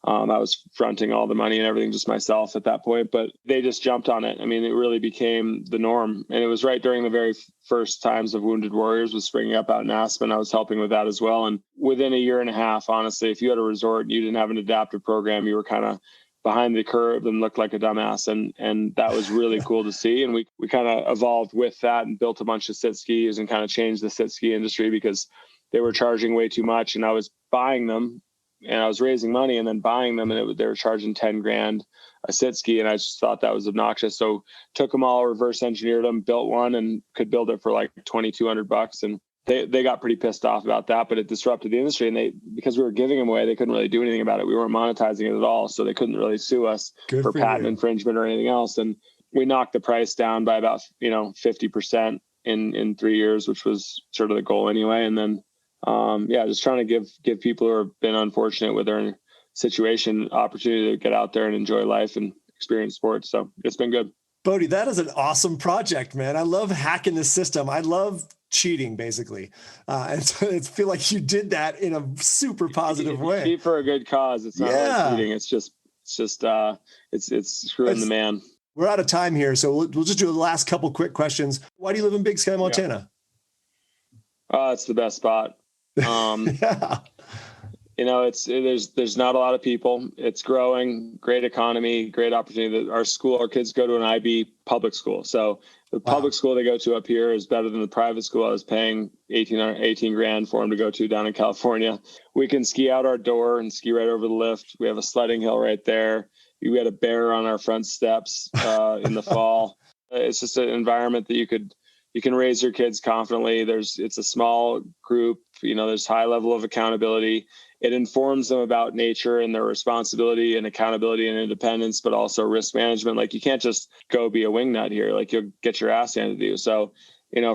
I was fronting all the money and everything just myself at that point, but they just jumped on it. I mean, it really became the norm. And it was right during the very first times of Wounded Warriors was springing up out in Aspen. I was helping with that as well. And within a year and a half, honestly, if you had a resort and you didn't have an adaptive program, you were kind of behind the curve and looked like a dumbass. And that was really cool to see. And we kind of evolved with that and built a bunch of sit skis and kind of changed the sit ski industry because they were charging way too much. And I was buying them and I was raising money and then buying them, and they were charging 10 grand a sit ski. And I just thought that was obnoxious. So took them all, reverse engineered them, built one and could build it for like $2,200. And they got pretty pissed off about that, but it disrupted the industry. And because we were giving them away, they couldn't really do anything about it. We weren't monetizing it at all. So they couldn't really sue us for patent infringement or anything else. And we knocked the price down by about, 50% in 3 years, which was sort of the goal anyway. And then, just trying to give people who have been unfortunate with their situation opportunity to get out there and enjoy life and experience sports. So it's been good. Bode, that is an awesome project, man. I love hacking the system. I love cheating, basically. And so I feel like you did that in a super positive way. Cheat for a good cause. It's not really cheating. It's just screwing the man. We're out of time here. So we'll just do the last couple quick questions. Why do you live in Big Sky, Montana? It's the best spot. there's not a lot of people. It's growing, great economy, great opportunity. Our kids go to an IB public school. So the public school they go to up here is better than the private school I was paying 18 grand for them to go to down in California. We can ski out our door and ski right over the lift. We have a sledding hill right there. We had a bear on our front steps in the fall. It's just an environment that you can raise your kids confidently. It's a small group, there's high level of accountability. It informs them about nature and their responsibility and accountability and independence, but also risk management. Like, you can't just go be a wingnut here. Like, you'll get your ass handed to you. So,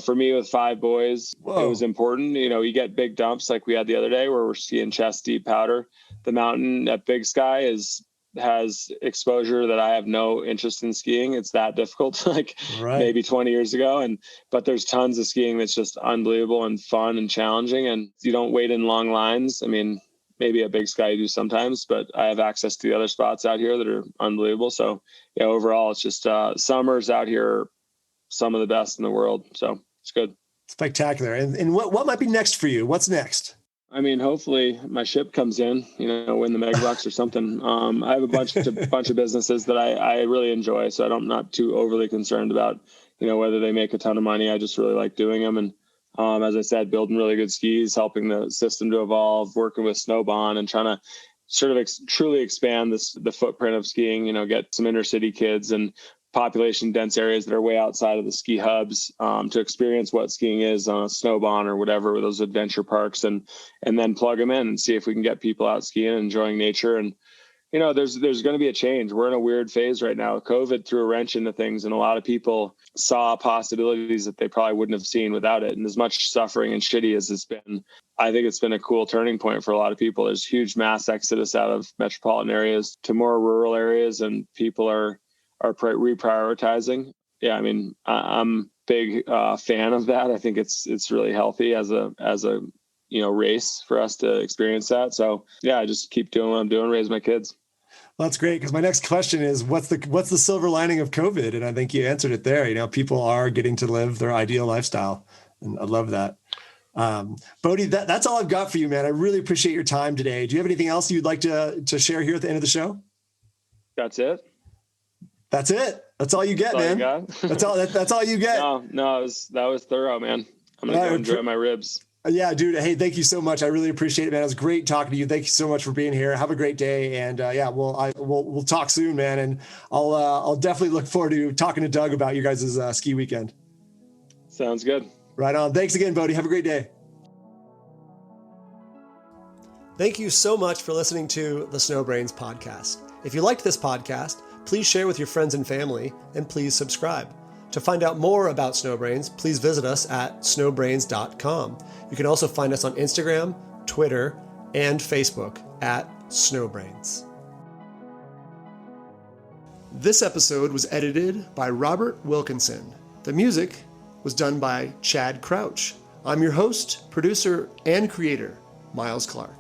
for me with 5 boys, It was important. You get big dumps like we had the other day where we're skiing chest deep powder. The mountain at Big Sky has exposure that I have no interest in skiing. It's that difficult, maybe 20 years ago. But there's tons of skiing that's just unbelievable and fun and challenging. And you don't wait in long lines. I mean, maybe at Big Sky you do sometimes, but I have access to the other spots out here that are unbelievable. So overall it's just summers out here are some of the best in the world. So it's good. Spectacular. And what might be next for you? What's next? I mean, hopefully my ship comes in, win the mega bucks or something. I have a bunch of businesses that I really enjoy. So I'm not too overly concerned about, whether they make a ton of money. I just really like doing them. And as I said, building really good skis, helping the system to evolve, working with Snowbond and trying to sort of truly expand the footprint of skiing, get some inner city kids and population dense areas that are way outside of the ski hubs to experience what skiing is on a Snowbond or whatever with those adventure parks and then plug them in and see if we can get people out skiing and enjoying nature. And, there's going to be a change. We're in a weird phase right now. COVID threw a wrench into things and a lot of people saw possibilities that they probably wouldn't have seen without it. And as much suffering and shitty as it's been, I think it's been a cool turning point for a lot of people. There's huge mass exodus out of metropolitan areas to more rural areas and people are reprioritizing. Yeah, I mean, I'm big fan of that. I think it's really healthy as a race for us to experience that. So yeah, I just keep doing what I'm doing, raise my kids. Well, that's great, because my next question is what's the silver lining of COVID? And I think you answered it there. People are getting to live their ideal lifestyle, and I love that. Bode, that's all I've got for you, man. I really appreciate your time today. Do you have anything else you'd like to share here at the end of the show? That's it. That's it. That's all you get, man. That's all you get. No, that was thorough, man. I'm going to go enjoy my ribs. Yeah, dude. Hey, thank you so much. I really appreciate it, man. It was great talking to you. Thank you so much for being here. Have a great day. And we'll talk soon, man. And I'll definitely look forward to talking to Doug about you guys' ski weekend. Sounds good. Right on. Thanks again, Bode. Have a great day. Thank you so much for listening to the Snowbrains podcast. If you liked this podcast, please share with your friends and family, and please subscribe. To find out more about Snowbrains, please visit us at snowbrains.com. You can also find us on Instagram, Twitter, and Facebook at Snowbrains. This episode was edited by Robert Wilkinson. The music was done by Chad Crouch. I'm your host, producer, and creator, Miles Clark.